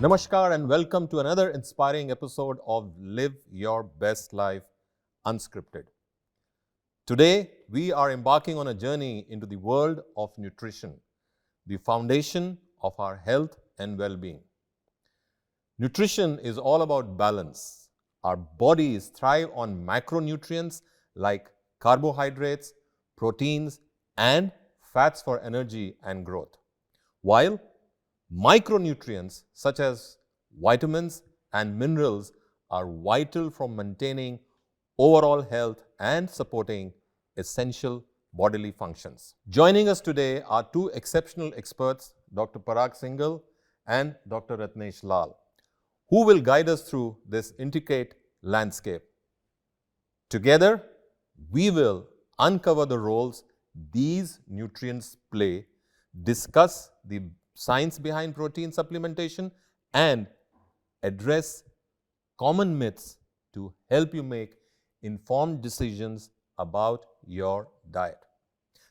Namaskar and welcome to another inspiring episode of Live Your Best Life Unscripted. Today, we are embarking on a journey into the world of nutrition, the foundation of our health and well-being. Nutrition is all about balance. Our bodies thrive on macronutrients like carbohydrates, proteins, and fats for energy and growth, while micronutrients such as vitamins and minerals are vital for maintaining overall health and supporting essential bodily functions. Joining us today are two exceptional experts, Dr. Parag Singhal and Dr. Ratnesh Lal, who will guide us through this intricate landscape. Together, we will uncover the roles these nutrients play, discuss the science behind protein supplementation, and address common myths to help you make informed decisions about your diet.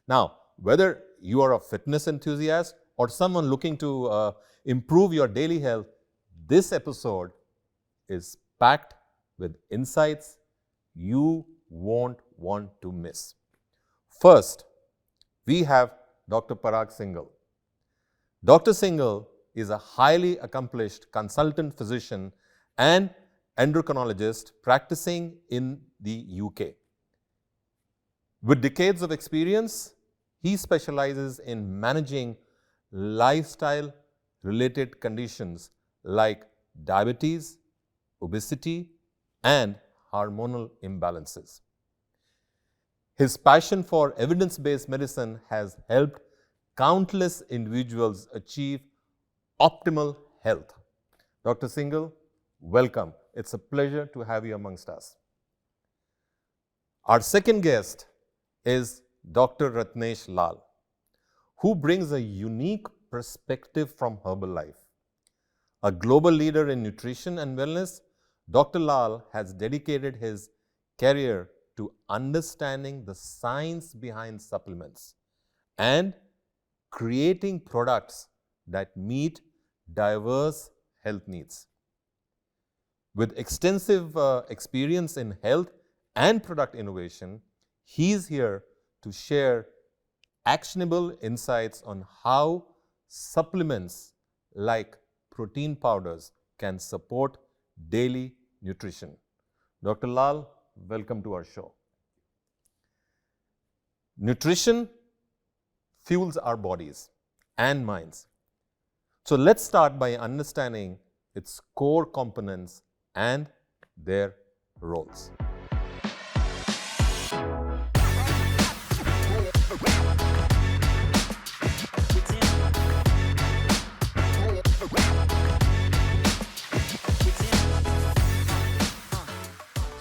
Now, whether you are a fitness enthusiast or someone looking to improve your daily health, this episode is packed with insights you won't want to miss. First, we have Dr. Parag Singhal. Dr. Singhal is a highly accomplished consultant physician and endocrinologist practicing in the UK. With decades of experience, he specializes in managing lifestyle-related conditions like diabetes, obesity, and hormonal imbalances. His passion for evidence-based medicine has helped countless individuals achieve optimal health. Dr. Singhal, welcome. It's a pleasure to have you amongst us. Our second guest is Dr. Ratnesh Lal, who brings a unique perspective from Herbalife. A global leader in nutrition and wellness, Dr. Lal has dedicated his career to understanding the science behind supplements and creating products that meet diverse health needs. With extensive experience in health and product innovation, he is here to share actionable insights on how supplements like protein powders can support daily nutrition. Dr. Lal, welcome to our show. Nutrition fuels our bodies and minds. So let's start by understanding its core components and their roles.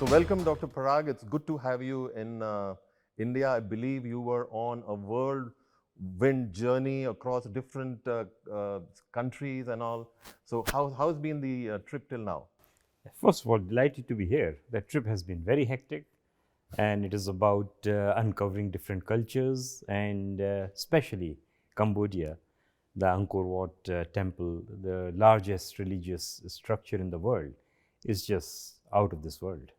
So welcome, Dr. Parag. It's good to have you in India. I believe you were on a whirlwind journey across different countries and all. So how's been the trip till now? First of all, delighted to be here. That trip has been very hectic, and it is about uncovering different cultures and especially Cambodia, the Angkor Wat temple, the largest religious structure in the world, is just out of this world.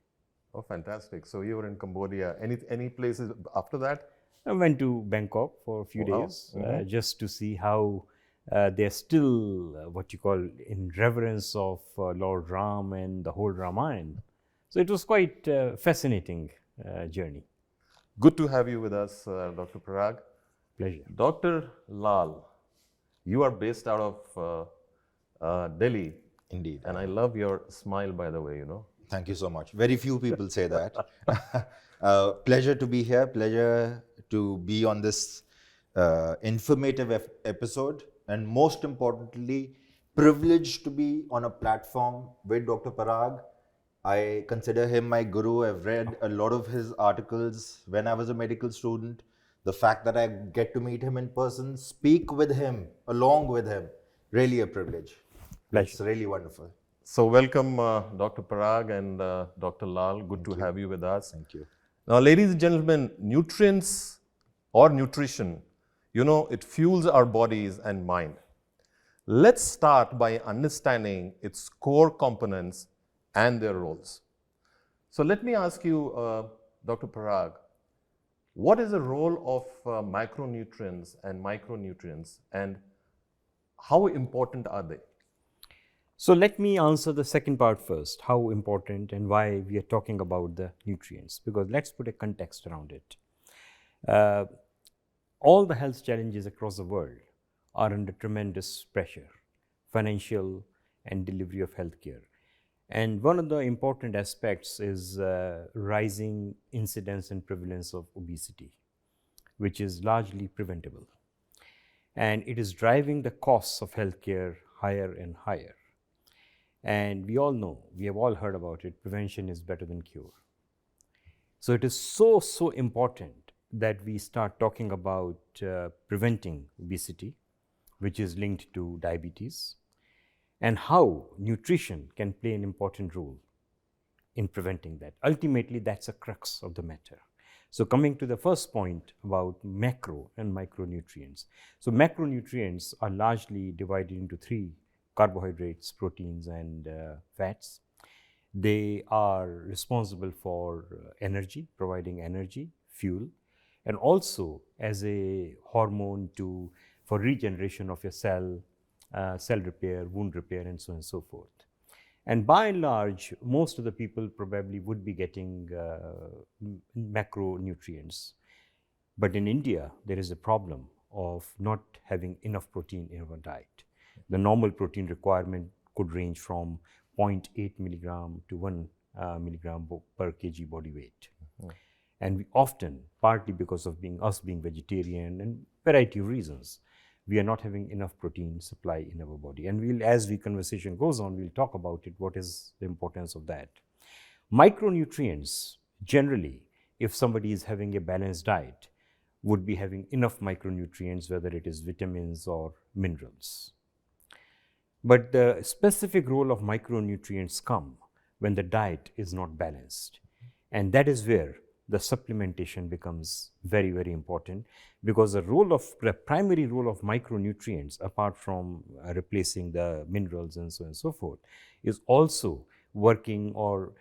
Oh, fantastic. So you were in Cambodia. Any places after that? I went to Bangkok for a few days just to see how they're still what you call in reverence of Lord Ram and the whole Ramayana. So it was quite a fascinating journey. Good to have you with us, Dr. Parag. Pleasure. Dr. Lal, you are based out of Delhi. Indeed. And I love your smile, by the way, Thank you so much. Very few people say that. Pleasure to be here. Pleasure to be on this informative episode. And most importantly, privileged to be on a platform with Dr. Parag. I consider him my guru. I've read a lot of his articles when I was a medical student. The fact that I get to meet him in person, speak with him, along with him, really a privilege. Pleasure. It's really wonderful. So welcome, Dr. Parag and Dr. Lal. Good to have you with us. Thank you. Now, ladies and gentlemen, nutrients or nutrition, it fuels our bodies and mind. Let's start by understanding its core components and their roles. So let me ask you, Dr. Parag, what is the role of macronutrients and micronutrients, and how important are they? So let me answer the second part first, how important and why we are talking about the nutrients, because let's put a context around it. All the health challenges across the world are under tremendous pressure, financial and delivery of healthcare. And one of the important aspects is rising incidence and prevalence of obesity, which is largely preventable. And it is driving the costs of healthcare higher and higher. And we all know, we have all heard about it, prevention is better than cure. So it is so important that we start talking about preventing obesity, which is linked to diabetes, and how nutrition can play an important role in preventing that. Ultimately, that's a crux of the matter. So coming to the first point about macro and micronutrients. So macronutrients are largely divided into three: carbohydrates, proteins, and fats. They are responsible for energy, providing energy, fuel, and also as a hormone for regeneration of your cell repair, wound repair, and so on and so forth. And by and large, most of the people probably would be getting macronutrients. But in India, there is a problem of not having enough protein in our diet. The normal protein requirement could range from 0.8 milligram to 1 milligram per kg body weight. And we often, partly because of us being vegetarian and variety of reasons, we are not having enough protein supply in our body. And as the conversation goes on, we'll talk about it, what is the importance of that. Micronutrients, generally, if somebody is having a balanced diet, would be having enough micronutrients, whether it is vitamins or minerals. But the specific role of micronutrients come when the diet is not balanced. And that is where the supplementation becomes very, very important, because the primary role of micronutrients, apart from replacing the minerals and so on and so forth, is also working or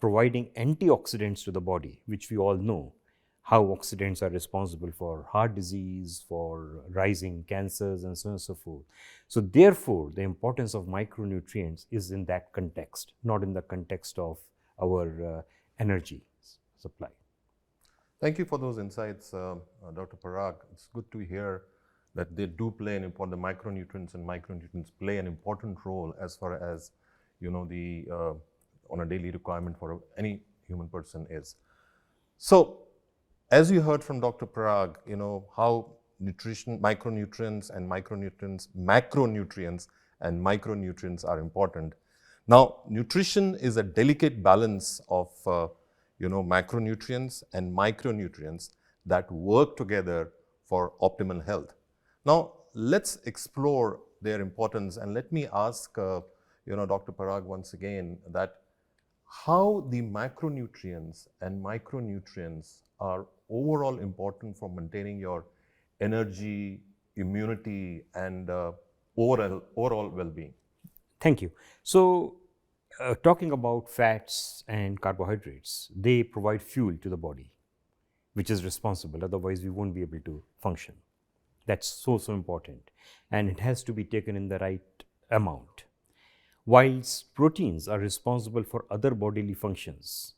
providing antioxidants to the body, which we all know how oxidants are responsible for heart disease, for rising cancers, and so on and so forth. So therefore, the importance of micronutrients is in that context, not in the context of our energy supply. Thank you for those insights, Dr. Parag. It's good to hear that they do play an important, the micronutrients and micronutrients play an important role as far as, the on a daily requirement for any human person is. So, as you heard from Dr. Parag, how nutrition, macronutrients and micronutrients are important. Now, nutrition is a delicate balance of macronutrients and micronutrients that work together for optimal health. Now, let's explore their importance, and let me ask Dr. Parag once again that how the macronutrients and micronutrients are overall important for maintaining your energy, immunity, and overall well-being. Thank you. So, talking about fats and carbohydrates, they provide fuel to the body, which is responsible. Otherwise, we won't be able to function. That's so important. And it has to be taken in the right amount. Whilst proteins are responsible for other bodily functions,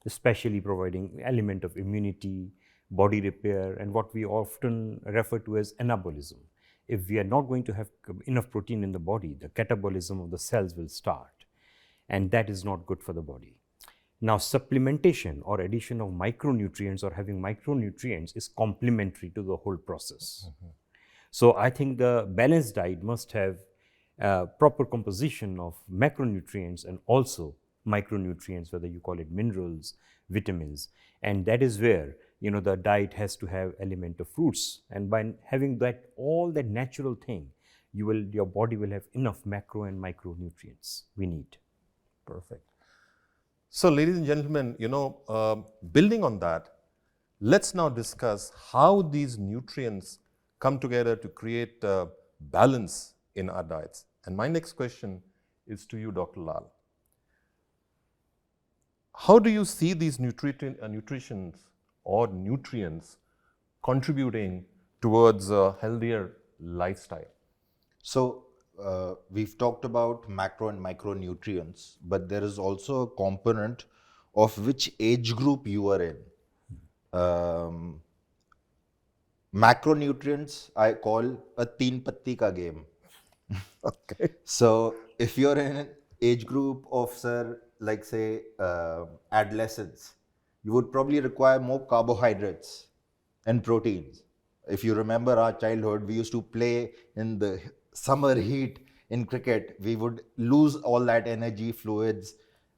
especially providing element of immunity, body repair, and what we often refer to as anabolism. If we are not going to have enough protein in the body, the catabolism of the cells will start, and that is not good for the body. Now, supplementation or addition of micronutrients or having micronutrients is complementary to the whole process. So I think the balanced diet must have proper composition of macronutrients and also micronutrients, whether you call it minerals, vitamins, and that is where the diet has to have element of fruits, and by having that all that natural thing, your body will have enough macro and micronutrients we need. Perfect. So, ladies and gentlemen, building on that, let's now discuss how these nutrients come together to create balance in our diets. And my next question is to you, Dr. Lal. How do you see these nutritions or nutrients contributing towards a healthier lifestyle? So we've talked about macro and micronutrients, but there is also a component of which age group you are in. Macronutrients I call a teen patti ka game. Okay. So if you're in an age group of, sir, like say adolescents, you would probably require more carbohydrates and proteins. If you remember our childhood, we used to play in the summer heat in cricket. We would lose all that energy, fluids,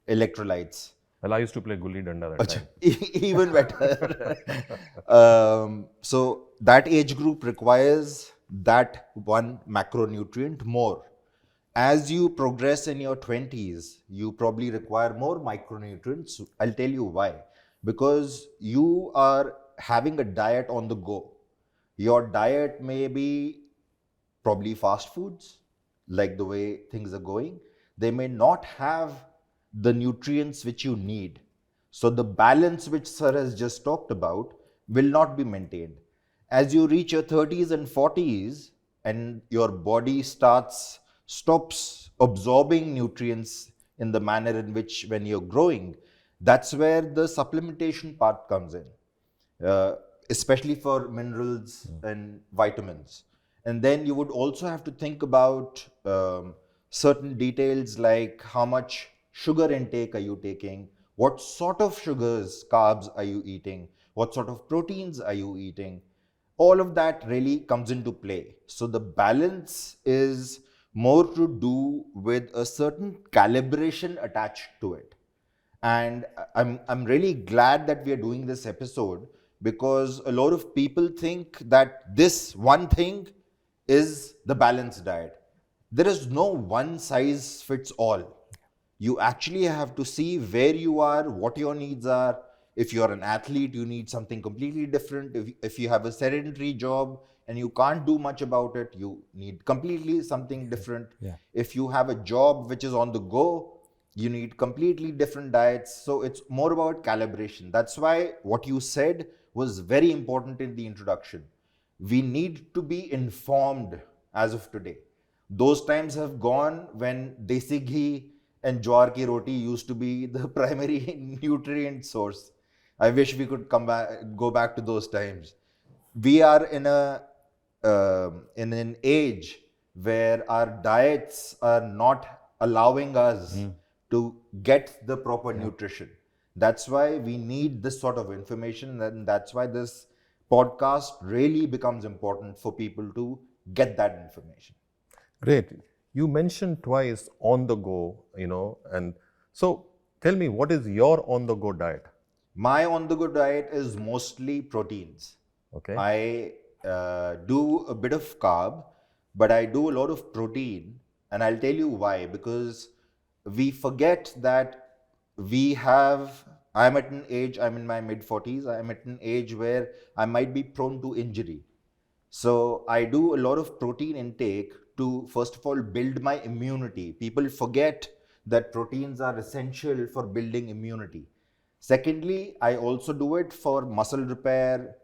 electrolytes. Well, I used to play gulli danda that time. Even better. So that age group requires that one macronutrient more. As you progress in your 20s, you probably require more micronutrients. I'll tell you why. Because you are having a diet on the go. Your diet may be probably fast foods, like the way things are going. They may not have the nutrients which you need. So the balance which sir has just talked about will not be maintained. As you reach your 30s and 40s and your body stops absorbing nutrients in the manner in which when you're growing, that's where the supplementation part comes in. Especially for minerals and vitamins. And then you would also have to think about certain details like how much sugar intake are you taking, what sort of sugars, carbs are you eating, what sort of proteins are you eating. All of that really comes into play. So the balance is more to do with a certain calibration attached to it. And I'm really glad that we are doing this episode, because a lot of people think that this one thing is the balanced diet. There is no one size fits all. You actually have to see where you are, what your needs are. If you're an athlete, you need something completely different. If you have a sedentary job and you can't do much about it, you need completely something different. Yeah. If you have a job which is on the go, you need completely different diets. So it's more about calibration. That's why what you said was very important in the introduction. We need to be informed as of today. Those times have gone when desi ghee and jowar ki roti used to be the primary nutrient source. I wish we could go back to those times. We are in an age where our diets are not allowing us to get the proper nutrition. That's why we need this sort of information, and that's why this podcast really becomes important for people to get that information. Great. You mentioned twice on the go, and so tell me, what is your on the go diet? My on the go diet is mostly proteins. Okay. I do a bit of carb, but I do a lot of protein, and I'll tell you why. Because we forget that I'm at an age, I'm in my mid 40s, I'm at an age where I might be prone to injury. So I do a lot of protein intake to, first of all, build my immunity. People forget that proteins are essential for building immunity. Secondly, I also do it for muscle repair,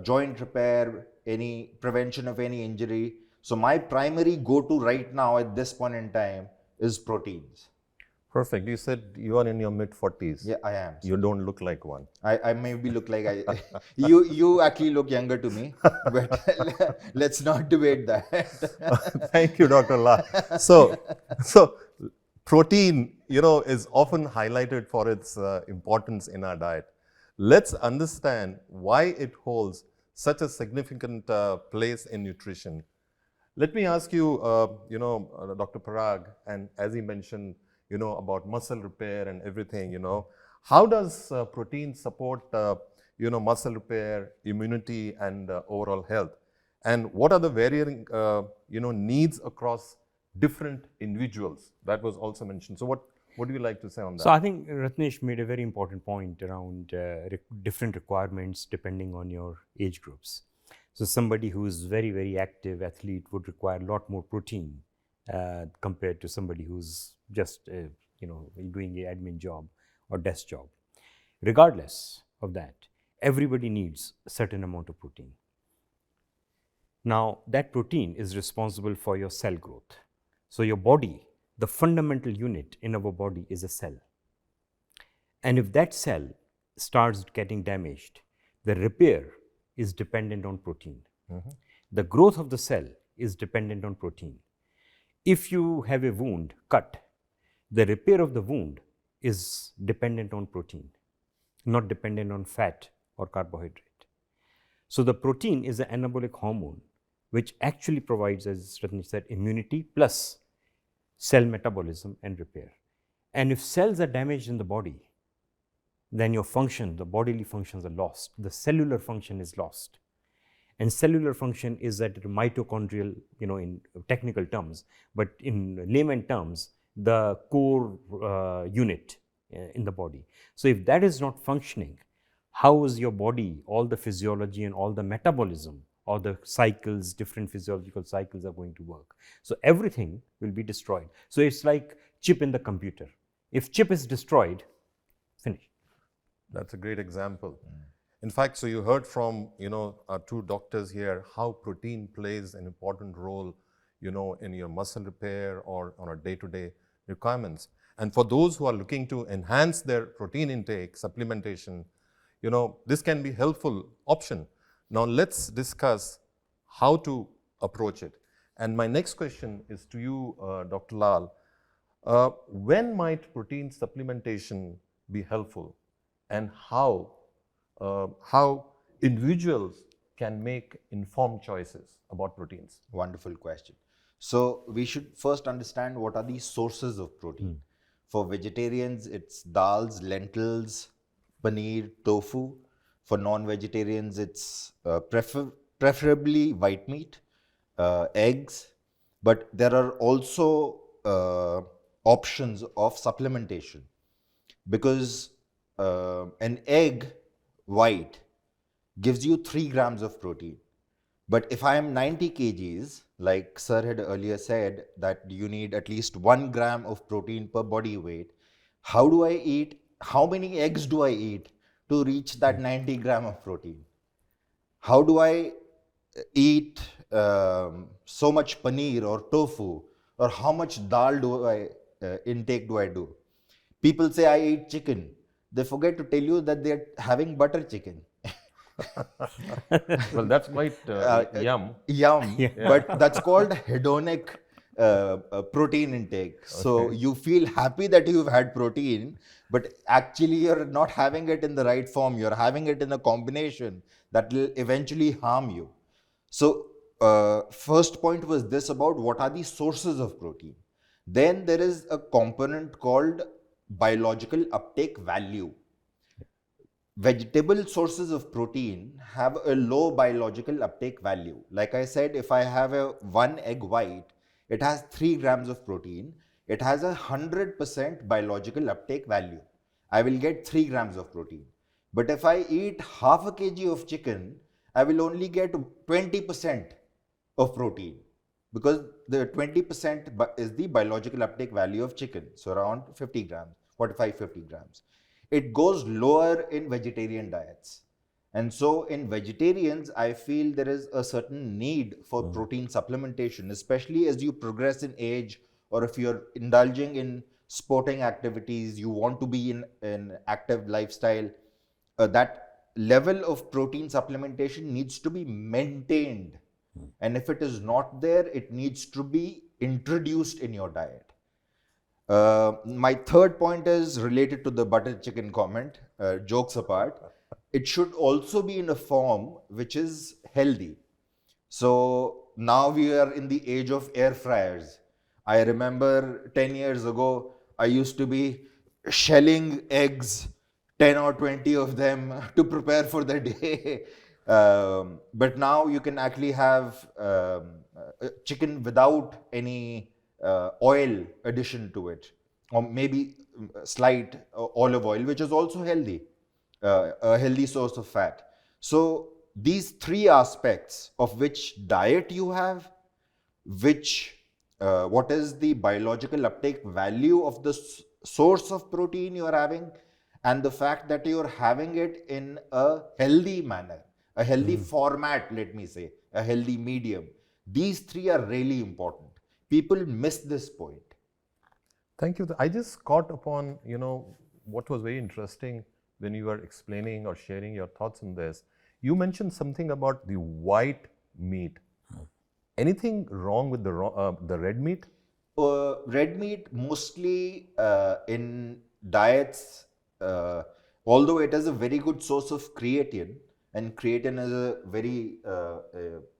joint repair, any prevention of any injury. So my primary go-to right now at this point in time is proteins. Perfect. You said you are in your mid 40s. Yeah, I am. You don't look like one. I maybe look like you actually look younger to me, but let's not debate that. Thank you, Dr. La. So protein, is often highlighted for its importance in our diet. Let's understand why it holds such a significant place in nutrition. Let me ask you, Dr. Parag, and as he mentioned, about muscle repair and everything, how does protein support, muscle repair, immunity, and overall health? And what are the varying, needs across different individuals? That was also mentioned. So what do you like to say on that? So I think Ratnesh made a very important point around different requirements depending on your age groups. So somebody who is very, very active athlete would require a lot more protein compared to somebody who's just, doing an admin job or desk job. Regardless of that, everybody needs a certain amount of protein. Now, that protein is responsible for your cell growth. So your body, the fundamental unit in our body is a cell. And if that cell starts getting damaged, the repair is dependent on protein. The growth of the cell is dependent on protein. If you have a wound cut, the repair of the wound is dependent on protein, not dependent on fat or carbohydrate. So the protein is an anabolic hormone which actually provides, as Ratnesh said, immunity plus cell metabolism and repair. And if cells are damaged in the body, then your function, the bodily functions are lost. The cellular function is lost. And cellular function is at mitochondrial, in technical terms, but in layman terms, the core unit in the body. So if that is not functioning, how is your body, all the physiology and all the metabolism, all the cycles, different physiological cycles are going to work? So everything will be destroyed. So it's like chip in the computer. If chip is destroyed, finish. That's a great example. In fact, so you heard from, our two doctors here, how protein plays an important role, in your muscle repair or on a day-to-day requirements. And for those who are looking to enhance their protein intake, supplementation, this can be a helpful option. Now let's discuss how to approach it. And my next question is to you, Dr. Lal. When might protein supplementation be helpful, and how individuals can make informed choices about proteins? Wonderful question. So we should first understand what are the sources of protein. For vegetarians, it's dals, lentils, paneer, tofu. For non-vegetarians, it's preferably white meat, eggs. But there are also options of supplementation, because an egg white gives you 3 grams of protein. But if I am 90 kgs, like sir had earlier said, that you need at least 1 gram of protein per body weight, how do I eat? How many eggs do I eat to reach that 90 gram of protein? How do I eat so much paneer or tofu, or how much dal do I do? People say I eat chicken. They forget to tell you that they're having butter chicken. Well, that's quite yum. Yum, but that's called hedonic protein intake. So you feel happy that you've had protein, but actually you're not having it in the right form. You're having it in a combination that will eventually harm you. So first point was this about what are the sources of protein. Then there is a component called biological uptake value. Vegetable sources of protein have a low biological uptake value. Like I said, if I have a 1 egg white, it has 3 grams of protein. It has 100% biological uptake value. I will get 3 grams of protein. But if I eat half a kg of chicken, I will only get 20% of protein, because the 20% is the biological uptake value of chicken. So around 50 grams, 45-50 grams. It goes lower in vegetarian diets. And so in vegetarians, I feel there is a certain need for protein supplementation, especially as you progress in age, or if you're indulging in sporting activities, you want to be in an active lifestyle, that level of protein supplementation needs to be maintained. And if it is not there, it needs to be introduced in your diet. My third point is related to the butter chicken comment, jokes apart. It should also be in a form which is healthy. So now we are in the age of air fryers. I remember 10 years ago, I used to be shelling eggs, 10 or 20 of them to prepare for the day. But now you can actually have chicken without any oil addition to it, or maybe slight olive oil, which is also healthy, a healthy source of fat. So these three aspects of which diet you have, which what is the biological uptake value of the source of protein you are having, and the fact that you are having it in a healthy manner, a healthy format, let me say, a healthy medium. These three are really important. People miss this point. Thank you. I just caught upon, what was very interesting when you were explaining or sharing your thoughts on this. You mentioned something about the white meat. Anything wrong with the red meat? Red meat mostly in diets, although it is a very good source of creatine, and creatine is a very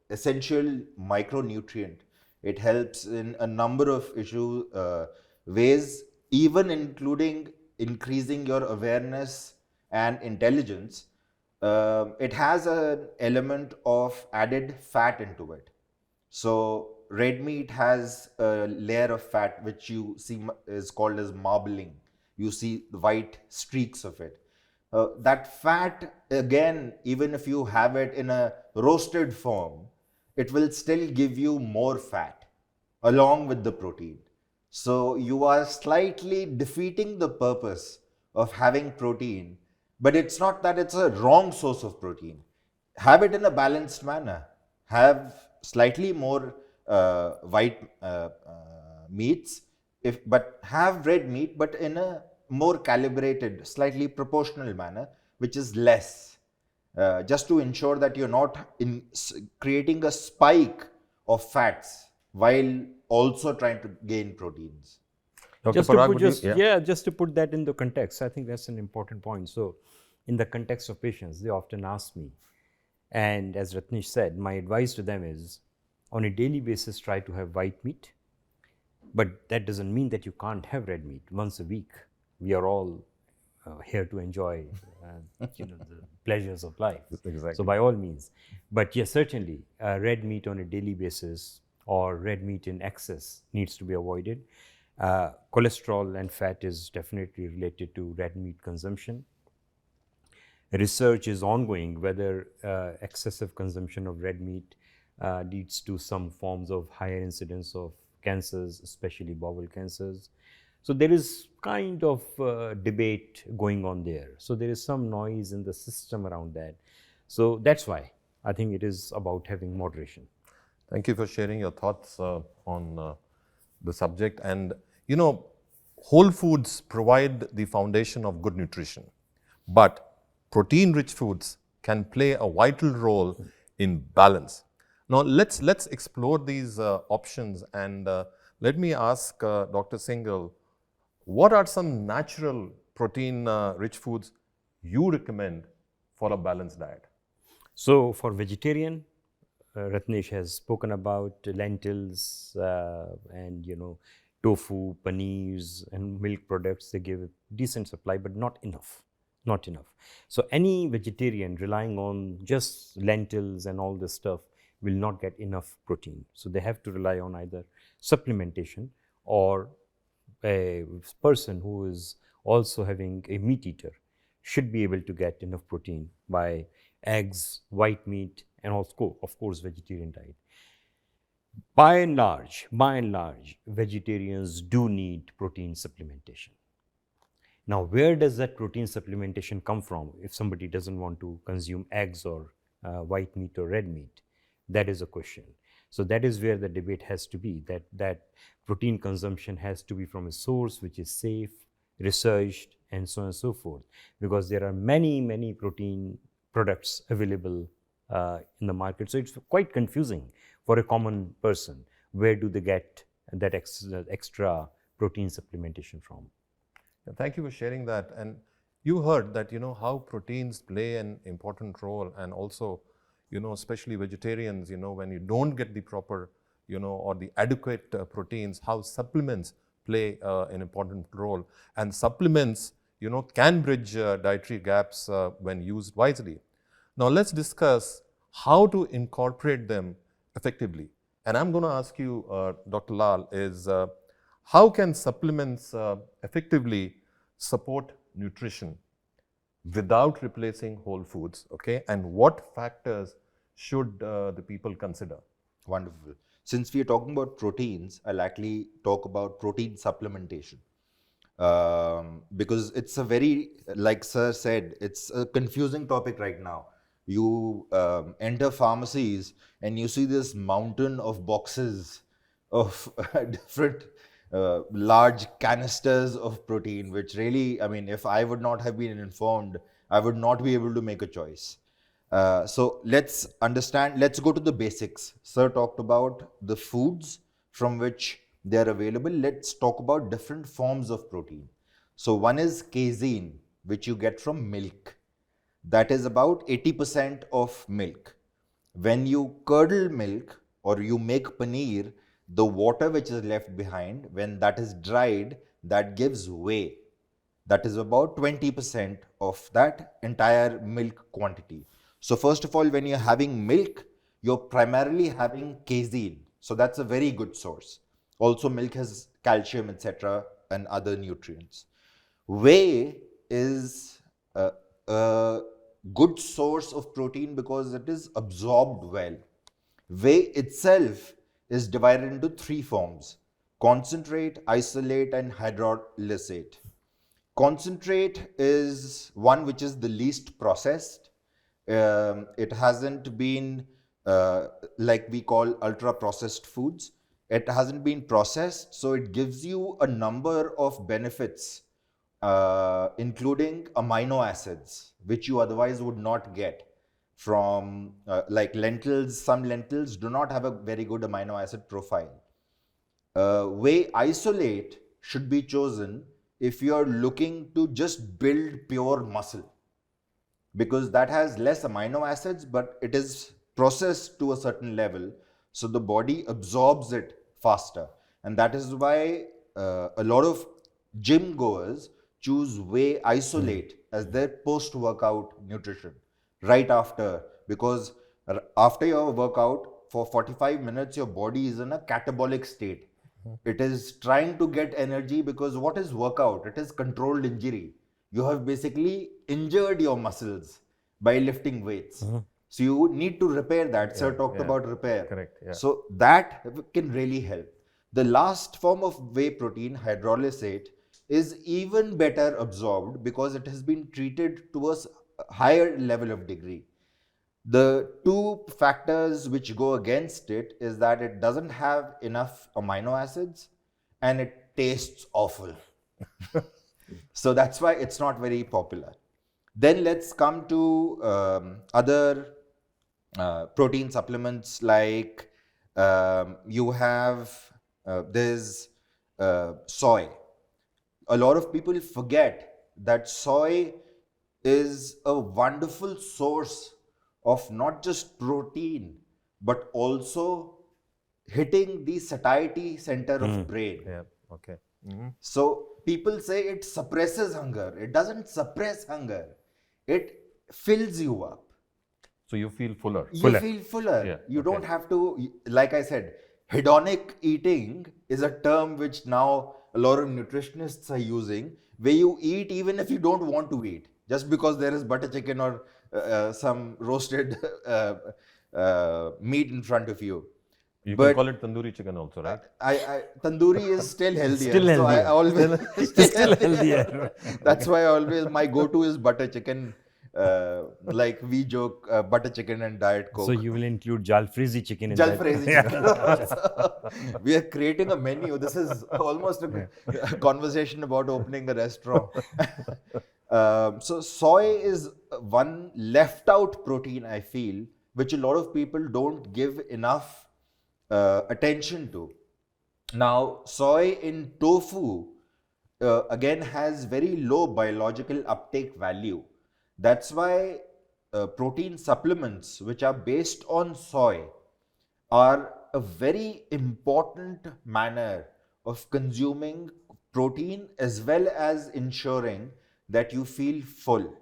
essential micronutrient. It helps in a number of ways, even including increasing your awareness and intelligence. It has an element of added fat into it. So red meat has a layer of fat which you see is called as marbling. You see the white streaks of it. That fat, again, even if you have it in a roasted form, it will still give you more fat along with the protein. So you are slightly defeating the purpose of having protein, but it's not that it's a wrong source of protein. Have it in a balanced manner. Have slightly more white meats, but have red meat, but in a more calibrated, slightly proportional manner, which is less, just to ensure that you're not creating a spike of fats while also trying to gain proteins. Dr. Just to Parag, put would you- just yeah, just to put that into context, I think that's an important point. So, in the context of patients, they often ask me, and as Ratnesh said, my advice to them is, on a daily basis, try to have white meat. But that doesn't mean that you can't have red meat once a week. We are all here to enjoy, the pleasures of life. Exactly. So by all means, but yes, certainly, red meat on a daily basis or red meat in excess needs to be avoided. Cholesterol and fat is definitely related to red meat consumption. Research is ongoing whether excessive consumption of red meat leads to some forms of higher incidence of cancers, especially bowel cancers. So there is kind of debate going on there. So there is some noise in the system around that. So that's why I think it is about having moderation. Thank you for sharing your thoughts on the subject. And whole foods provide the foundation of good nutrition, but protein-rich foods can play a vital role in balance. Now let's explore these options, and let me ask Dr. Singhal, what are some natural protein-rich foods you recommend for a balanced diet? So for vegetarian, Ratnesh has spoken about lentils and tofu, paneers, and milk products. They give a decent supply, but not enough. Not enough. So any vegetarian relying on just lentils and all this stuff will not get enough protein. So they have to rely on either supplementation, or a person who is also having a meat eater should be able to get enough protein by eggs, white meat, and also, of course, vegetarian diet. By and large, vegetarians do need protein supplementation. Now, where does that protein supplementation come from if somebody doesn't want to consume eggs or white meat or red meat? That is a question. So that is where the debate has to be, that protein consumption has to be from a source which is safe, researched, and so on and so forth, because there are many protein products available in the market. So it's quite confusing for a common person. Where do they get that extra protein supplementation from? Thank you for sharing that. And you heard that, how proteins play an important role, and also, especially vegetarians, when you don't get the proper, or the adequate proteins, how supplements play an important role. And supplements, can bridge dietary gaps when used wisely. Now let's discuss how to incorporate them effectively. And I'm going to ask you, Dr. Lal, is how can supplements effectively support nutrition? without replacing whole foods, okay? And what factors should the people consider? Wonderful. Since we are talking about proteins, I'll actually talk about protein supplementation. Because it's a very, like Sir said, it's a confusing topic right now. You enter pharmacies and you see this mountain of boxes of different large canisters of protein, which really, I mean, if I would not have been informed, I would not be able to make a choice. So let's understand, let's go to the basics. Sir talked about the foods from which they are available. Let's talk about different forms of protein. So one is casein, which you get from milk. That is about 80% of milk. When you curdle milk or you make paneer, the water which is left behind, when that is dried, that gives whey. That is about 20% of that entire milk quantity. So first of all, when you're having milk, you're primarily having casein. So that's a very good source. Also, milk has calcium, etc., and other nutrients. Whey is a good source of protein because it is absorbed well. Whey itself is divided into three forms: concentrate, isolate, and hydrolysate. Concentrate is one which is the least processed. It hasn't been like we call ultra processed foods. It hasn't been processed, so it gives you a number of benefits, including amino acids, which you otherwise would not get from like lentils. Some lentils do not have a very good amino acid profile. Whey isolate should be chosen if you are looking to just build pure muscle, because that has less amino acids, but it is processed to a certain level, so the body absorbs it faster. And that is why a lot of gym goers choose whey isolate as their post-workout nutrition right after, because after your workout for 45 minutes, your body is in a catabolic state. It is trying to get energy, because what is workout? It is controlled injury. You have basically injured your muscles by lifting weights. So you need to repair that. Sir talked about repair. Correct, yeah. So that can really help. The last form of whey protein, hydrolysate, is even better absorbed because it has been treated to a higher level of degree. The two factors which go against it is that it doesn't have enough amino acids and it tastes awful. So that's why it's not very popular. Then let's come to other protein supplements, like you have there's soy. A lot of people forget that soy is a wonderful source of not just protein, but also hitting the satiety center of brain. Yeah, okay. So people say it suppresses hunger. It doesn't suppress hunger. It fills you up. So you feel fuller. You feel fuller. Yeah, You don't have to, like I said, hedonic eating is a term which now a lot of nutritionists are using, where you eat even if you don't want to eat, just because there is butter chicken or some roasted meat in front of you. You But can call it tandoori chicken also, right? Tandoori is still healthier. Still So I healthier. always Still healthier. That's why I always, my go-to is butter chicken. Like we joke, butter chicken and diet coke. So you will include jalfrezi chicken in Jalfrezi that. chicken. So, we are creating a menu. This is almost a conversation about opening a restaurant. So soy is one left out protein, I feel, which a lot of people don't give enough attention to. Now, soy in tofu again has very low biological uptake value. That's why protein supplements which are based on soy are a very important manner of consuming protein, as well as ensuring that you feel full,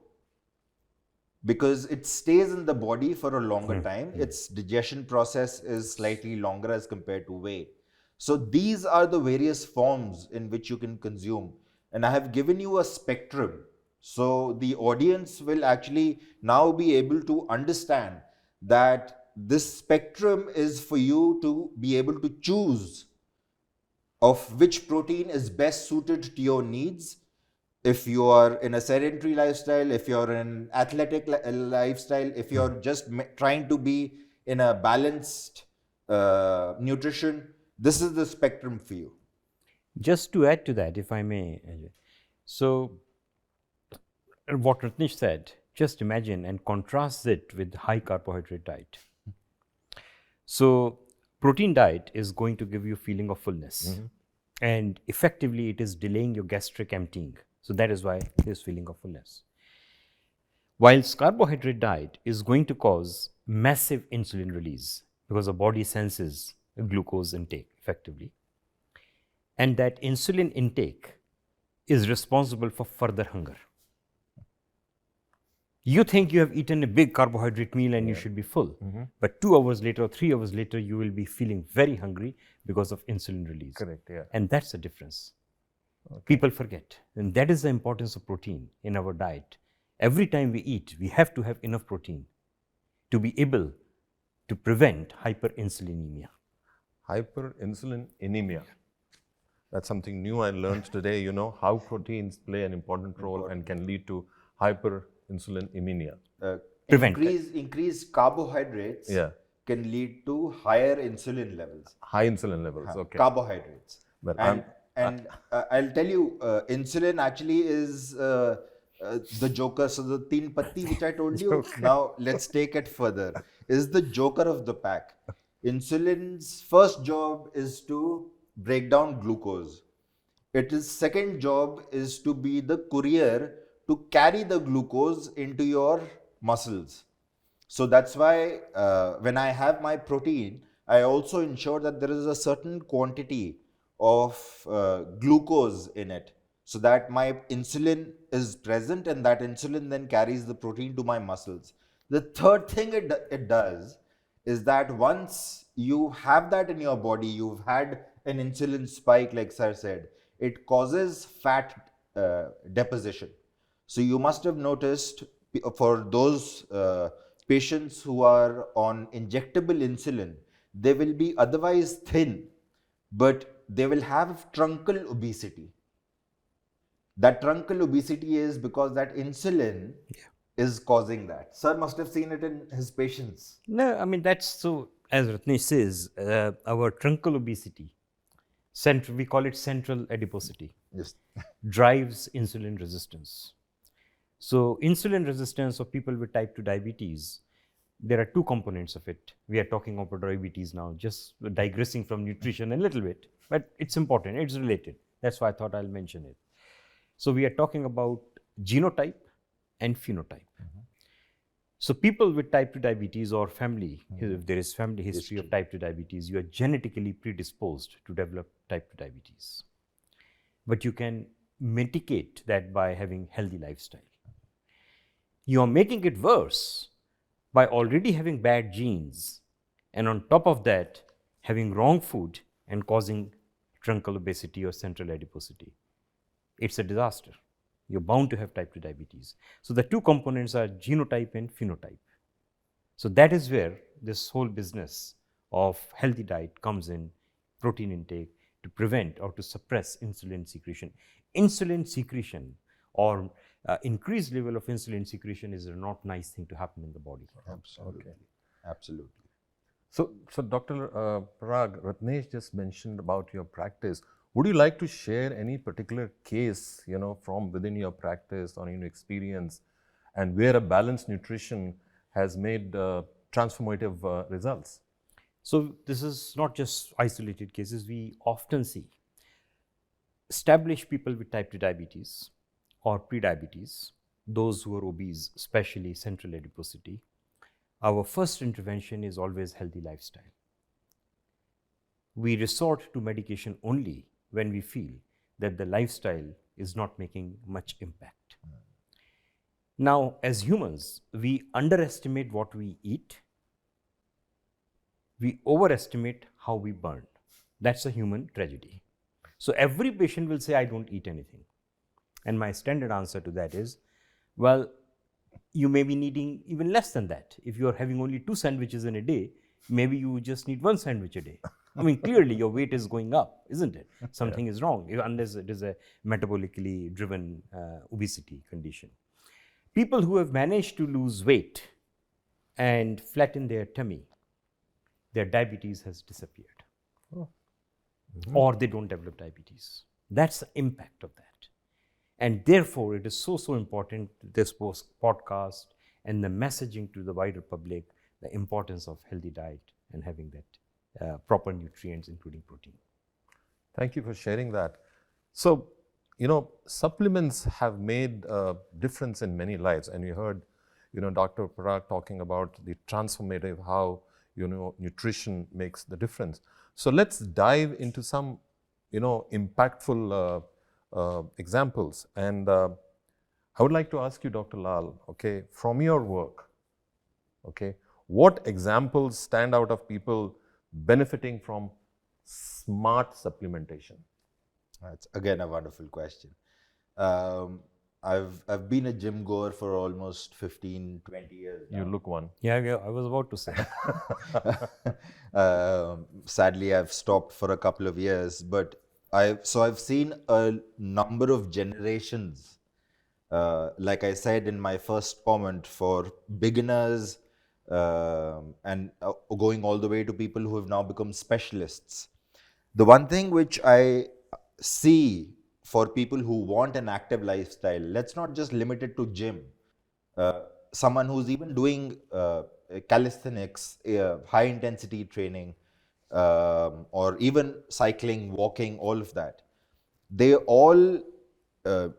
because it stays in the body for a longer time. Its digestion process is slightly longer as compared to whey. So these are the various forms in which you can consume. And I have given you a spectrum So the audience will actually now be able to understand that this spectrum is for you to be able to choose of which protein is best suited to your needs. If you are in a sedentary lifestyle, if you're in an athletic lifestyle, if you're just trying to be in a balanced nutrition, this is the spectrum for you. Just to add to that, if I may, Ajay. So, what Ratnesh said, just imagine and contrast it with high carbohydrate diet. So, protein diet is going to give you a feeling of fullness, and effectively it is delaying your gastric emptying. So, that is why this feeling of fullness. Whilst carbohydrate diet is going to cause massive insulin release because the body senses glucose intake effectively. And that insulin intake is responsible for further hunger. You think you have eaten a big carbohydrate meal and you should be full, but 2 hours later or 3 hours later, you will be feeling very hungry because of insulin release. Correct, yeah. And that's the difference. People forget. And that is the importance of protein in our diet. Every time we eat, we have to have enough protein to be able to prevent hyperinsulinemia. Hyperinsulinemia. That's something new I learned today, how proteins play an important role and can lead to hyperinsulinemia. Increased carbohydrates can lead to higher insulin levels. High insulin levels, okay. Carbohydrates. But I'll tell you, insulin actually is the joker. So the teen patti which I told you, now let's take it further, is the joker of the pack. Insulin's first job is to break down glucose. Its second job is to be the courier to carry the glucose into your muscles. So that's why when I have my protein, I also ensure that there is a certain quantity of glucose in it, so that my insulin is present and that insulin then carries the protein to my muscles. The third thing it does is that once you have that in your body, you've had an insulin spike, like sir said, it causes fat deposition. So you must have noticed for those patients who are on injectable insulin, they will be otherwise thin, but they will have truncal obesity. That truncal obesity is because that insulin is causing that. Sir must have seen it in his patients. No, I mean, that's so, as Ratnesh says, our truncal obesity, we call it central adiposity, drives insulin resistance. So, insulin resistance of people with type 2 diabetes, there are two components of it. We are talking about diabetes now, just digressing from nutrition a little bit, but it's important, it's related. That's why I thought I'll mention it. So, we are talking about genotype and phenotype. So, people with type 2 diabetes or family, if there is family history of type 2 diabetes, you are genetically predisposed to develop type 2 diabetes. But you can mitigate that by having healthy lifestyle. You are making it worse by already having bad genes, and on top of that, having wrong food and causing truncal obesity or central adiposity. It's a disaster. You're bound to have type 2 diabetes. So the two components are genotype and phenotype. So that is where this whole business of healthy diet comes in, protein intake, to prevent or to suppress insulin secretion. Insulin secretion or increased level of insulin secretion is a not nice thing to happen in the body. Absolutely. So Dr. Parag, Ratnesh just mentioned about your practice. Would you like to share any particular case, from within your practice or your experience, and where a balanced nutrition has made transformative results? So this is not just isolated cases. We often see established people with type 2 diabetes or pre-diabetes, those who are obese, especially central adiposity. Our first intervention is always healthy lifestyle. We resort to medication only when we feel that the lifestyle is not making much impact. Now, as humans, we underestimate what we eat. We overestimate how we burn. That's a human tragedy. So every patient will say, I don't eat anything. And my standard answer to that is, Well, you may be needing even less than that. If you are having only 2 sandwiches in a day, maybe you just need 1 sandwich a day. I mean, clearly your weight is going up, isn't it? Something is wrong, unless it is a metabolically driven obesity condition. People who have managed to lose weight and flatten their tummy, their diabetes has disappeared. Or they don't develop diabetes. That's the impact of that. And therefore, it is so important, this podcast and the messaging to the wider public, the importance of healthy diet and having that proper nutrients, including protein. Thank you for sharing that. So, you know, supplements have made a difference in many lives. And you heard, you know, Dr. Parag talking about the transformative, how, you know, nutrition makes the difference. So let's dive into some, you know, impactful examples. And I would like to ask you, Dr. Lal, okay, from your work, okay, what examples stand out of people benefiting from smart supplementation? That's again a wonderful question. I've been a gym goer for almost 15, 20 years now. You look one. Yeah, I was about to say. Sadly, I've stopped for a couple of years, but I've seen a number of generations. Like I said in my first comment, for beginners and going all the way to people who have now become specialists. The one thing which I see for people who want an active lifestyle, let's not just limit it to gym. Someone who's even doing calisthenics, high intensity training, or even cycling, walking, all of that. They all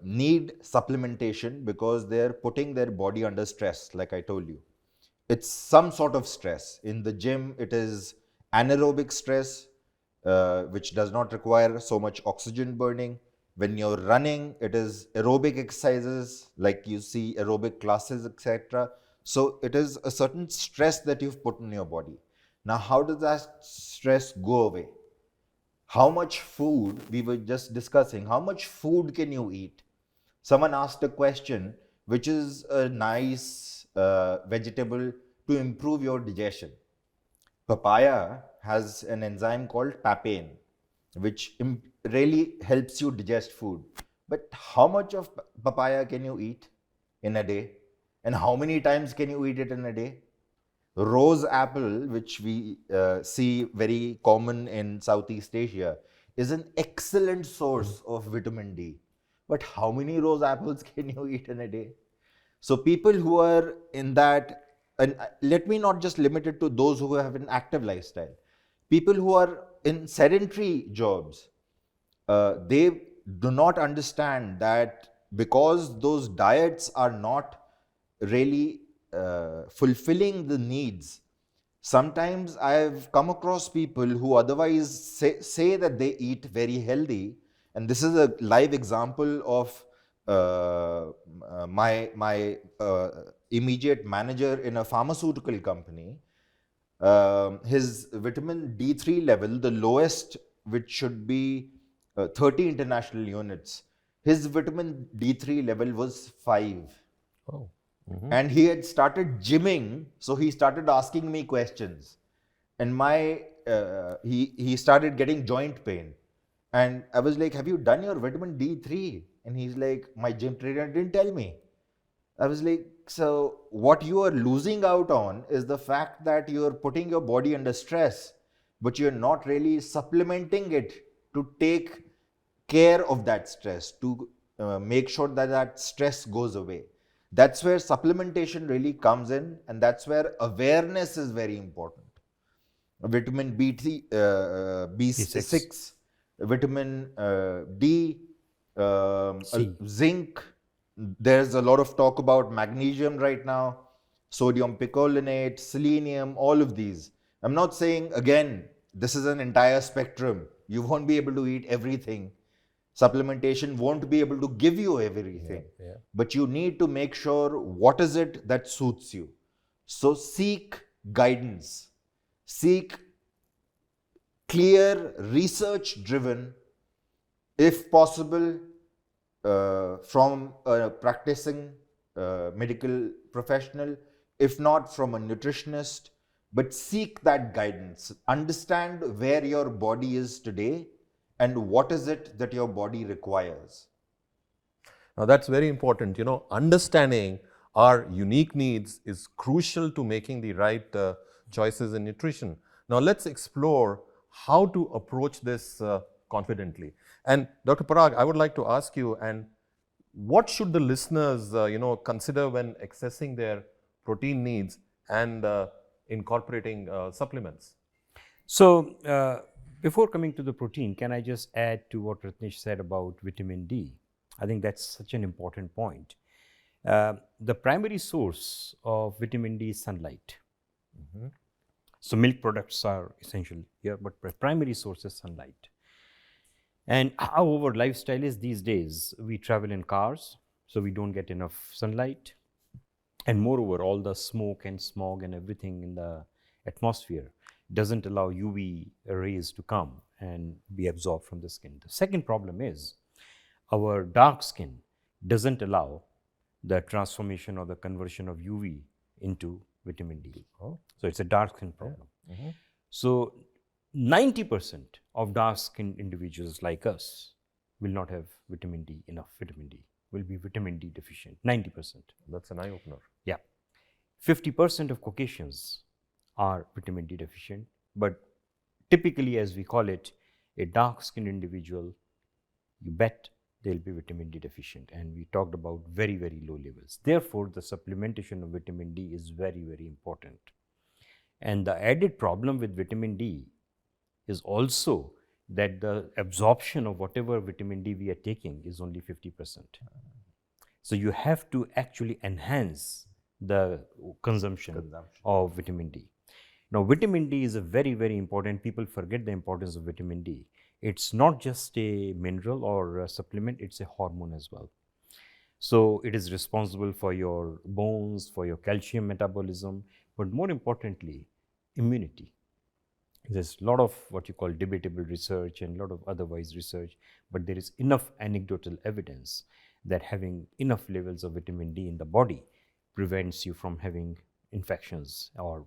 need supplementation because they're putting their body under stress, like I told you. It's some sort of stress. In the gym, it is anaerobic stress, which does not require so much oxygen burning. When you're running, it is aerobic exercises, like you see aerobic classes, etc. So it is a certain stress that you've put in your body. Now, how does that stress go away? How much food, we were just discussing, how much food can you eat? Someone asked a question, which is a nice vegetable to improve your digestion. Papaya has an enzyme called papain, which really helps you digest food. But how much of papaya can you eat in a day? And how many times can you eat it in a day? Rose apple, which we see very common in Southeast Asia, is an excellent source of vitamin D. But how many rose apples can you eat in a day? So people who are in that, and let me not just limit it to those who have an active lifestyle. People who are in sedentary jobs, they do not understand that because those diets are not really fulfilling the needs. Sometimes I've come across people who otherwise say that they eat very healthy, and this is a live example of my immediate manager in a pharmaceutical company. His vitamin D3 level, the lowest, which should be 30 international units, his vitamin D3 level was 5. Oh. And he had started gymming, so he started asking me questions. And he started getting joint pain. And I was like, have you done your vitamin D3? And he's like, my gym trainer didn't tell me. I was like, so what you are losing out on is the fact that you are putting your body under stress, but you're not really supplementing it to take care of that stress, to make sure that that stress goes away. That's where supplementation really comes in, and that's where awareness is very important. Vitamin B3, B6, vitamin D, zinc. There's a lot of talk about magnesium right now, sodium picolinate, selenium, all of these. I'm not saying, again, this is an entire spectrum. You won't be able to eat everything. Supplementation won't be able to give you everything. But you need to make sure what is it that suits you. So seek guidance. Seek clear, research-driven, if possible, from a practicing medical professional, if not from a nutritionist, but seek that guidance. Understand where your body is today and what is it that your body requires. Now that's very important. Understanding our unique needs is crucial to making the right choices in nutrition. Now let's explore how to approach this confidently. And Dr. Parag, I would like to ask you, and what should the listeners, consider when accessing their protein needs and incorporating supplements? So, before coming to the protein, can I just add to what Ratnesh said about vitamin D? I think that's such an important point. The primary source of vitamin D is sunlight. So, milk products are essential here, but primary source is sunlight. And how our lifestyle is these days, we travel in cars, so we don't get enough sunlight. And moreover, all the smoke and smog and everything in the atmosphere doesn't allow UV rays to come and be absorbed from the skin. The second problem is our dark skin doesn't allow the transformation or the conversion of UV into vitamin D. Oh. So it's a dark skin problem. So 90% of dark skinned individuals like us will not have vitamin D, enough vitamin D, will be vitamin D deficient, 90%. That's an eye-opener. Yeah. 50% of Caucasians are vitamin D deficient, but typically, as we call it, a dark skinned individual, you bet they'll be vitamin D deficient. And we talked about very, very low levels. Therefore, the supplementation of vitamin D is very, very important. And the added problem with vitamin D is also that the absorption of whatever vitamin D we are taking is only 50%. So you have to actually enhance the consumption of vitamin D. Now, vitamin D is a very, very important. People forget the importance of vitamin D. It's not just a mineral or a supplement, it's a hormone as well. So it is responsible for your bones, for your calcium metabolism, but more importantly, immunity. There's a lot of what you call debatable research and a lot of otherwise research, but there is enough anecdotal evidence that having enough levels of vitamin D in the body prevents you from having infections or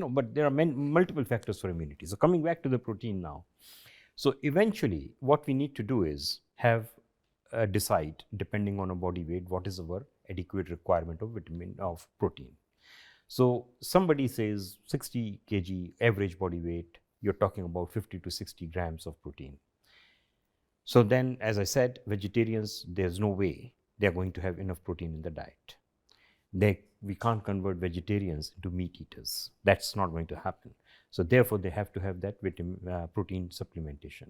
but there are multiple factors for immunity. So coming back to the protein now. So eventually what we need to do is decide, depending on our body weight, what is our adequate requirement of protein. So somebody says 60 kg average body weight, you're talking about 50 to 60 grams of protein. So then, as I said, vegetarians, there's no way they're going to have enough protein in the diet. We can't convert vegetarians into meat eaters. That's not going to happen. So therefore, they have to have that protein supplementation.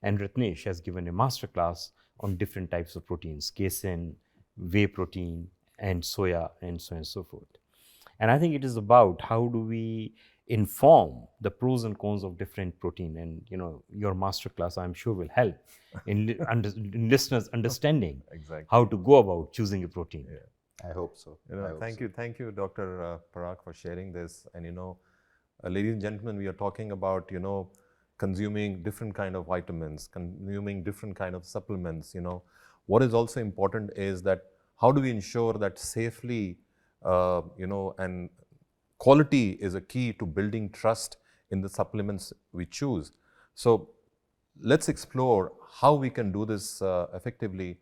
And Ratnesh has given a master class on different types of proteins, casein, whey protein, and soya, and so on and so forth. And I think it is about how do we inform the pros and cons of different protein. And your masterclass, I'm sure, will help in listeners understanding Exactly. how to go about choosing a protein. Yeah, I hope so. Thank you, Dr. Parag, for sharing this. And ladies and gentlemen, we are talking about consuming different kind of vitamins, consuming different kind of supplements. What is also important is that how do we ensure that safely and quality is a key to building trust in the supplements we choose. So let's explore how we can do this effectively.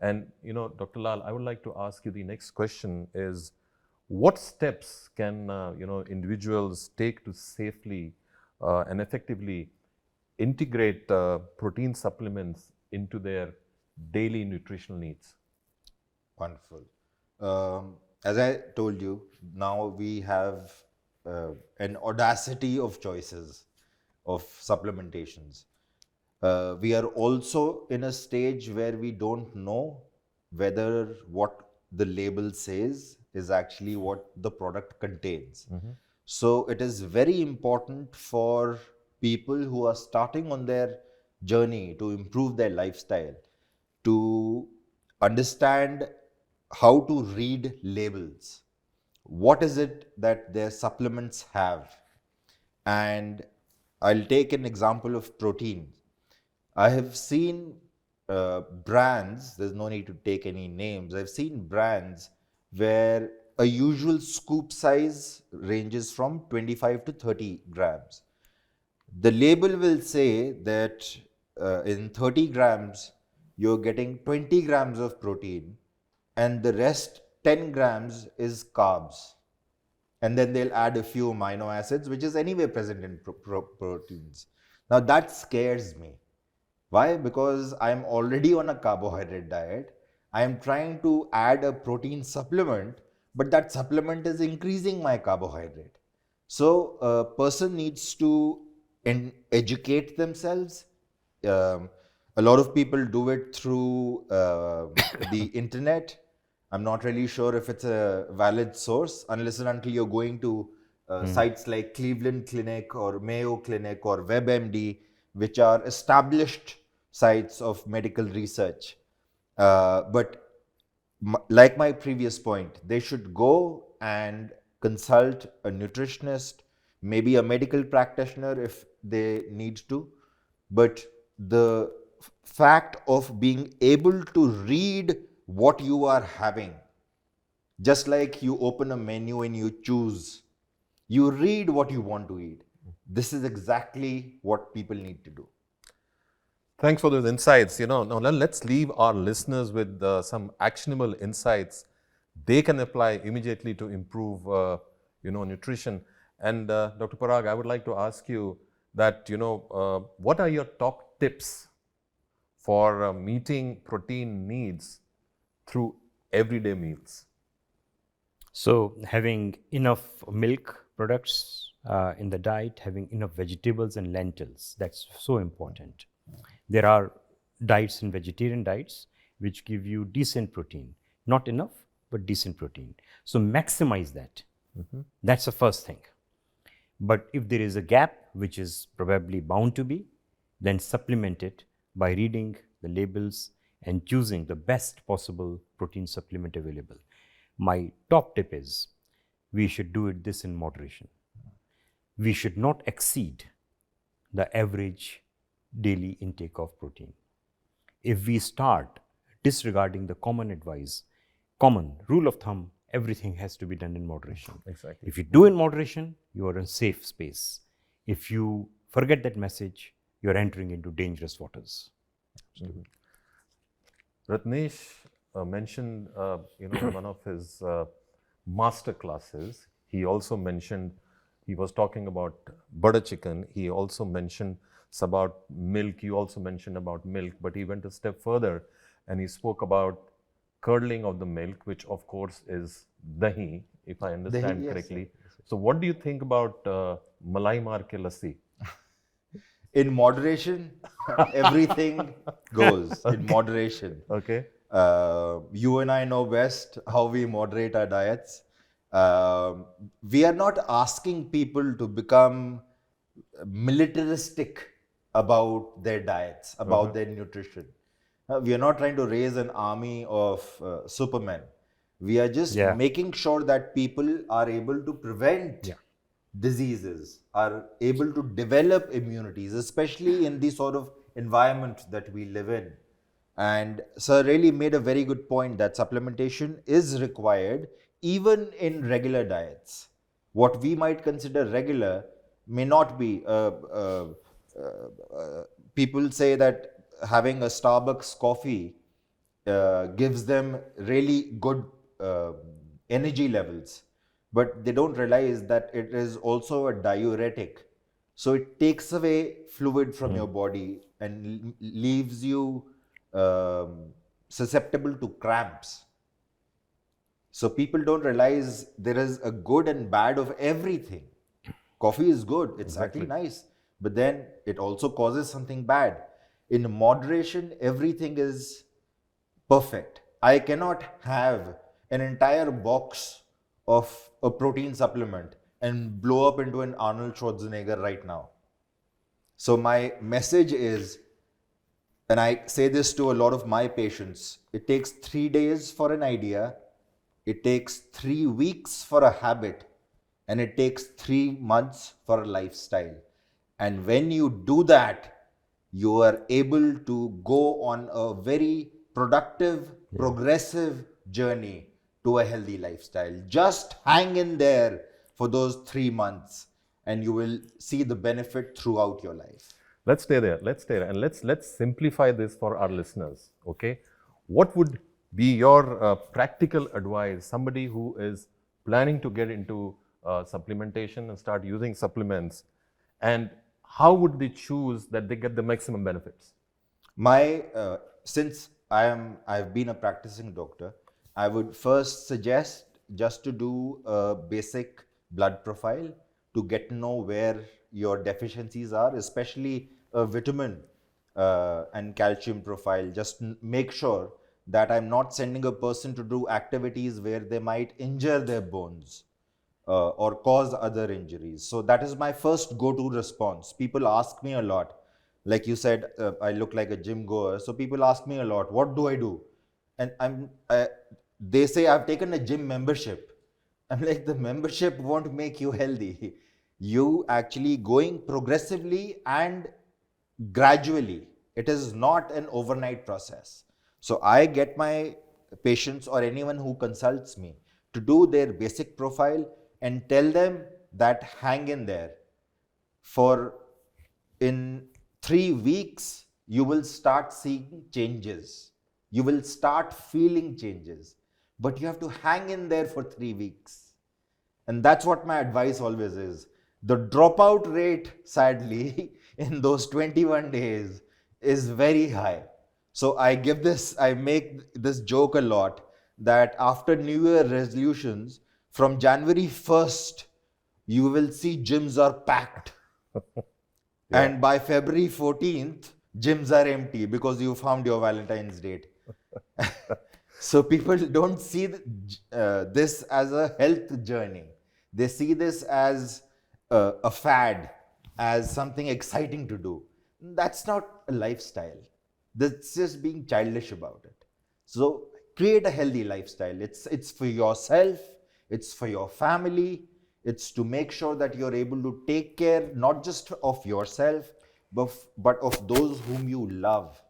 And Dr. Lal, I would like to ask you the next question is, what steps can individuals take to safely and effectively integrate protein supplements into their daily nutritional needs? Wonderful. As I told you, now we have an audacity of choices of supplementations. We are also in a stage where we don't know whether what the label says is actually what the product contains. So it is very important for people who are starting on their journey to improve their lifestyle to understand how to read labels. What is it that their supplements have? And I'll take an example of protein. I have seen brands, there's no need to take any names, I've seen brands where a usual scoop size ranges from 25 to 30 grams. The label will say that in 30 grams, you're getting 20 grams of protein, and the rest 10 grams is carbs. And then they'll add a few amino acids, which is anyway present in proteins. Now that scares me. Why? Because I'm already on a carbohydrate diet. I am trying to add a protein supplement, but that supplement is increasing my carbohydrate. So a person needs to educate themselves. A lot of people do it through the internet. I'm not really sure if it's a valid source unless and until you're going to sites like Cleveland Clinic or Mayo Clinic or WebMD, which are established sites of medical research. But like my previous point, they should go and consult a nutritionist, maybe a medical practitioner if they need to. But the fact of being able to read what you are having, just like you open a menu and you choose, you read what you want to eat. This is exactly what people need to do. Thanks for those insights. Now let's leave our listeners with some actionable insights they can apply immediately to improve, nutrition. And Dr. Parag, I would like to ask you that, what are your top tips for meeting protein needs through everyday meals? So having enough milk products in the diet, having enough vegetables and lentils, that's so important. There are diets and vegetarian diets which give you decent protein, not enough, but decent protein. So maximize that. That's the first thing. But if there is a gap, which is probably bound to be, then supplement it by reading the labels and choosing the best possible protein supplement available. My top tip is we should do this in moderation. We should not exceed the average daily intake of protein. If we start disregarding the common advice, common rule of thumb, everything has to be done in moderation. Exactly. If you do in moderation, you are in safe space. If you forget that message, you are entering into dangerous waters. Absolutely. Ratnesh mentioned, in one of his master classes, he also mentioned, he was talking about butter chicken. He also mentioned about milk. You also mentioned about milk, but he went a step further and he spoke about curdling of the milk, which of course is dahi, if I understand Dahi, yes, correctly. yes. So what do you think about malai maar ke lassi? In moderation, everything goes in moderation. Okay. You and I know best how we moderate our diets. We are not asking people to become militaristic about their diets, about their nutrition. We are not trying to raise an army of supermen. We are just making sure that people are able to prevent diseases, are able to develop immunities, especially in the sort of environment that we live in. And Sir really made a very good point that supplementation is required even in regular diets. What we might consider regular may not be. People say that having a Starbucks coffee gives them really good energy levels, but they don't realize that it is also a diuretic. So it takes away fluid from your body and leaves you susceptible to cramps. So people don't realize there is a good and bad of everything. Coffee is good, it's actually nice, but then it also causes something bad. In moderation, everything is perfect. I cannot have an entire box of a protein supplement and blow up into an Arnold Schwarzenegger right now. So my message is, and I say this to a lot of my patients, it takes 3 days for an idea, it takes 3 weeks for a habit, and it takes 3 months for a lifestyle. And when you do that, you are able to go on a very productive, progressive journey to a healthy lifestyle. Just hang in there for those 3 months and you will see the benefit throughout your life. Let's stay there. Let's stay there. And let's simplify this for our listeners. Okay. What would be your practical advice? Somebody who is planning to get into supplementation and start using supplements, and how would they choose that they get the maximum benefits? Since I've been a practicing doctor, I would first suggest just to do a basic blood profile to get to know where your deficiencies are, especially a vitamin and calcium profile. Just make sure that I'm not sending a person to do activities where they might injure their bones or cause other injuries. So that is my first go-to response. People ask me a lot. Like you said, I look like a gym goer. So people ask me a lot, what do I do? And they say, I've taken a gym membership. I'm like, the membership won't make you healthy. You actually going progressively and gradually. It is not an overnight process. So I get my patients or anyone who consults me to do their basic profile and tell them that hang in there. In 3 weeks, you will start seeing changes. You will start feeling changes. But you have to hang in there for 3 weeks. And that's what my advice always is. The dropout rate, sadly, in those 21 days is very high. So I make this joke a lot that after New Year resolutions, from January 1st, you will see gyms are packed. Yeah. And by February 14th, gyms are empty because you found your Valentine's date. So people don't see this as a health journey. They see this as a fad, as something exciting to do. That's not a lifestyle. That's just being childish about it. So create a healthy lifestyle. It's for yourself, it's for your family, it's to make sure that you're able to take care not just of yourself, but of those whom you love.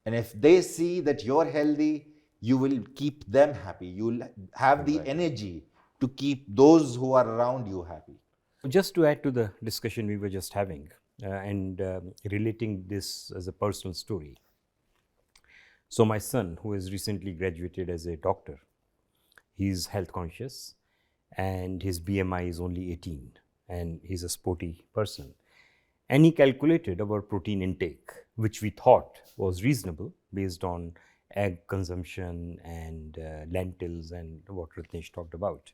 And if they see that you're healthy, you will keep them happy. You'll have the energy to keep those who are around you happy. Just to add to the discussion we were just having and relating this as a personal story. So my son, who has recently graduated as a doctor, he's health conscious and his BMI is only 18 and he's a sporty person. And he calculated our protein intake, which we thought was reasonable based on egg consumption and lentils and what Ratnesh talked about.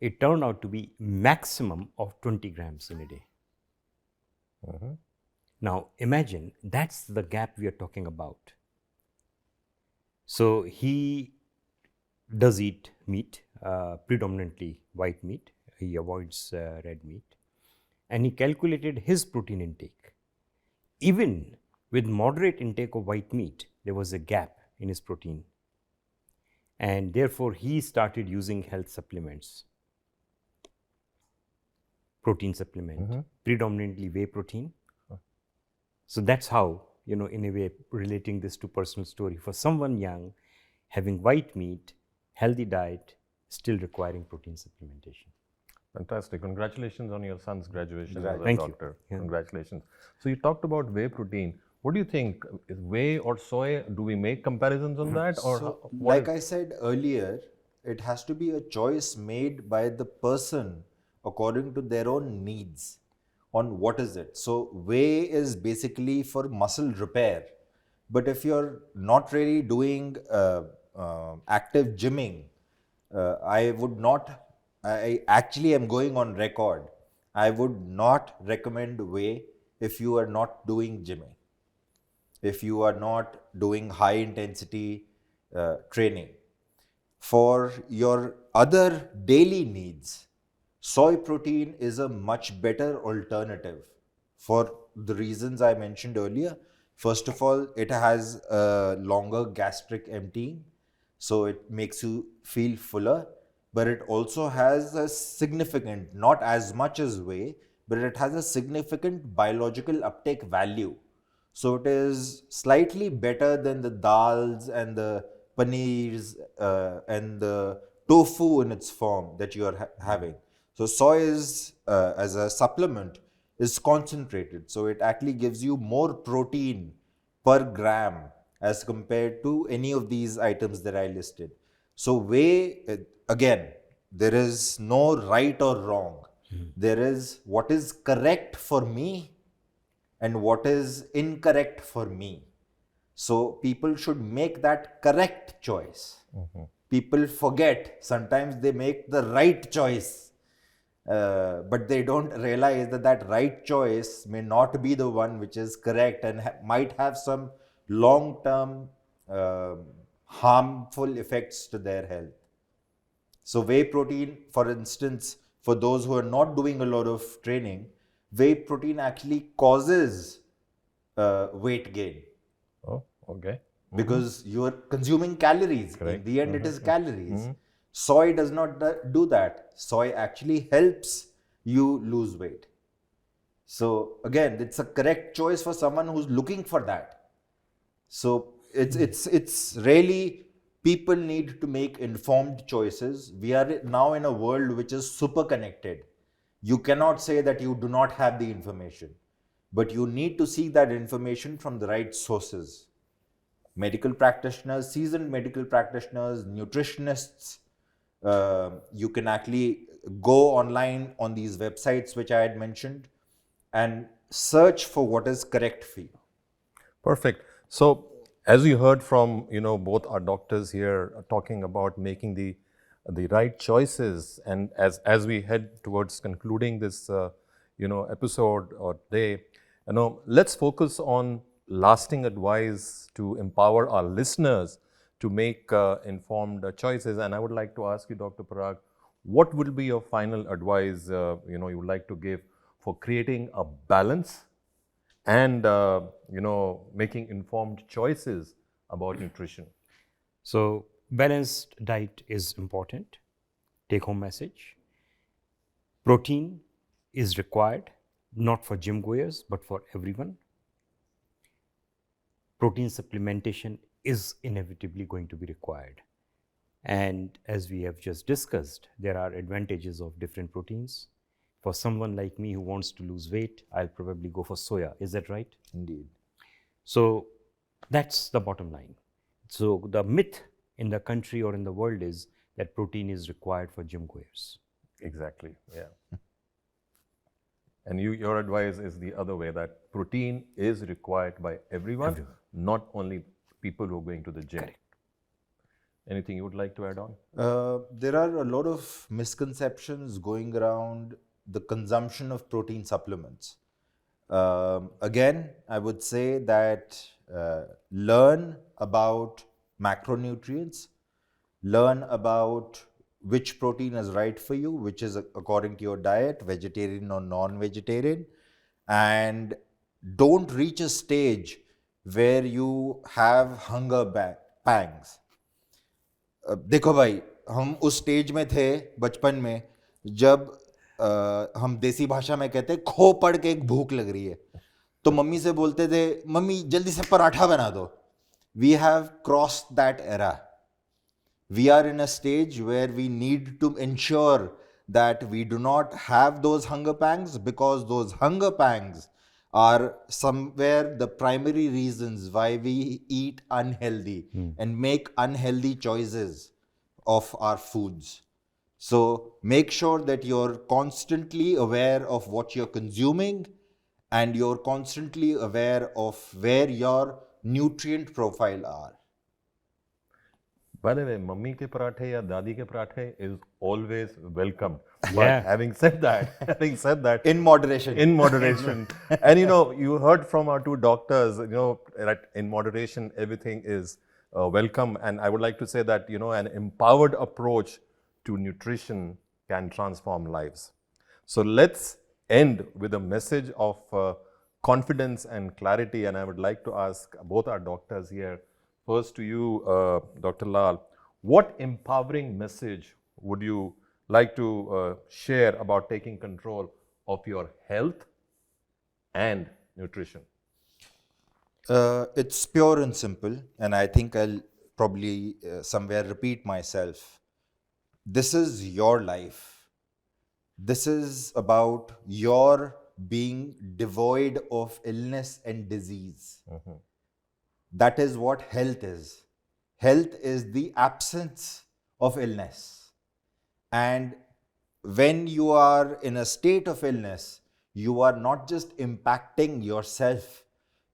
It turned out to be maximum of 20 grams in a day. Now imagine that's the gap we are talking about. So he does eat meat, predominantly white meat. He avoids red meat. And he calculated his protein intake. Even with moderate intake of white meat, there was a gap in his protein. And therefore, he started using health supplements. Protein supplement, predominantly whey protein. So that's how, in a way, relating this to personal story. For someone young, having white meat, healthy diet, still requiring protein supplementation. Fantastic. Congratulations on your son's graduation as a Thank doctor. you. Yeah. Congratulations. So you talked about whey protein. What do you think? Is whey or soy, do we make comparisons on that? Or Like I said earlier, it has to be a choice made by the person according to their own needs on what is it. So whey is basically for muscle repair. But if you're not really doing active gymming, I actually am going on record. I would not recommend whey if you are not doing gymming, if you are not doing high intensity training. For your other daily needs, soy protein is a much better alternative for the reasons I mentioned earlier. First of all, it has a longer gastric emptying, so it makes you feel fuller. But it also has a significant, not as much as whey, but it has a significant biological uptake value. So it is slightly better than the dals and the paneers and the tofu in its form that you are having. So soy is, as a supplement, is concentrated. So it actually gives you more protein per gram as compared to any of these items that I listed. So whey, again, there is no right or wrong. There is what is correct for me and what is incorrect for me. So people should make that correct choice. People forget, sometimes they make the right choice, but they don't realize that that right choice may not be the one which is correct and might have some long-term harmful effects to their health. So whey protein, for instance, for those who are not doing a lot of training, whey protein actually causes weight gain Oh, okay. because you are consuming calories. Correct. In the end, it is calories. Soy does not do that. Soy actually helps you lose weight. So again, it's a correct choice for someone who's looking for that. So it's really, people need to make informed choices. We are now in a world which is super connected. You cannot say that you do not have the information, but you need to seek that information from the right sources. Medical practitioners, seasoned medical practitioners, nutritionists. You can actually go online on these websites which I had mentioned and search for what is correct for you. Perfect. So, as you heard from both our doctors here talking about making the right choices, and as we head towards concluding this episode or day, let's focus on lasting advice to empower our listeners to make informed choices. And I would like to ask you, Dr. Parag, what would be your final advice you would like to give for creating a balance and making informed choices about nutrition? So balanced diet is important. Take home message. Protein is required, not for gym goers, but for everyone. Protein supplementation is inevitably going to be required. And as we have just discussed, there are advantages of different proteins. For someone like me who wants to lose weight, I'll probably go for soya. Is that right? Indeed. So that's the bottom line. So the myth in the country or in the world is that protein is required for gym goers. Exactly, yeah. And your advice is the other way, that protein is required by everyone, not only people who are going to the gym. Correct. Anything you would like to add on? There are a lot of misconceptions going around the consumption of protein supplements. Again, I would say that learn about macronutrients, learn about which protein is right for you, which is according to your diet, vegetarian or non-vegetarian, and don't reach a stage where you have hunger pangs. देखो भाई, हम उस stage में थे बचपन में जब हम देसी भाषा में कहते खो पड़ के एक भूख लग रही है, तो मम्मी से बोलते थे, मम्मी जल्दी से पराठा बना दो. We have crossed that era. We are in a stage where we need to ensure that we do not have those hunger pangs, because those hunger pangs are somewhere the primary reasons why we eat unhealthy and make unhealthy choices of our foods. So make sure that you're constantly aware of what you're consuming and you're constantly aware of where your nutrient profile are. By the way, mummy ke parathe ya dadi ke parathe is always welcome. But Yeah. having said that, In moderation. in moderation. And you heard from our two doctors, that in moderation everything is welcome. And I would like to say that an empowered approach to nutrition can transform lives. So let's end with a message of confidence and clarity. And I would like to ask both our doctors here, first to you, Dr. Lal, what empowering message would you like to share about taking control of your health and nutrition? It's pure and simple, and I think I'll probably somewhere repeat myself. This is your life. This is about your being devoid of illness and disease. That is what health is. Health is the absence of illness. And when you are in a state of illness, you are not just impacting yourself,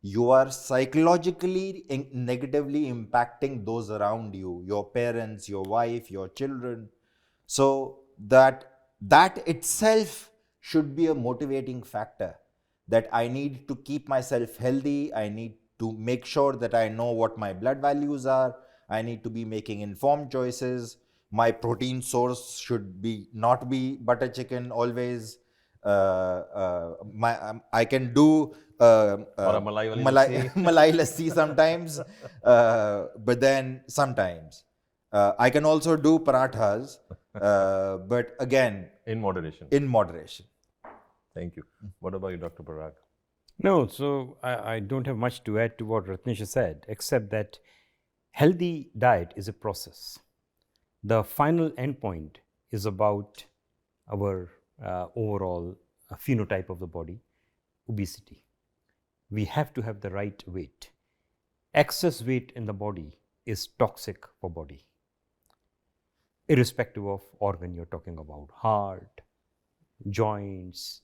you are psychologically negatively impacting those around you, your parents, your wife, your children. So that itself should be a motivating factor, that I need to keep myself healthy. I need to make sure that I know what my blood values are. I need to be making informed choices. My protein source should be not be butter chicken always. I can do Or a malai wali lassi. malai lassi sometimes, but then sometimes I can also do parathas, but again In moderation. in moderation. Thank you. What about you, Dr. Parag? No, so I don't have much to add to what Ratnesh said, except that healthy diet is a process. The final endpoint is about our overall phenotype of the body, obesity. We have to have the right weight. Excess weight in the body is toxic for body, irrespective of organ you're talking about, heart, joints,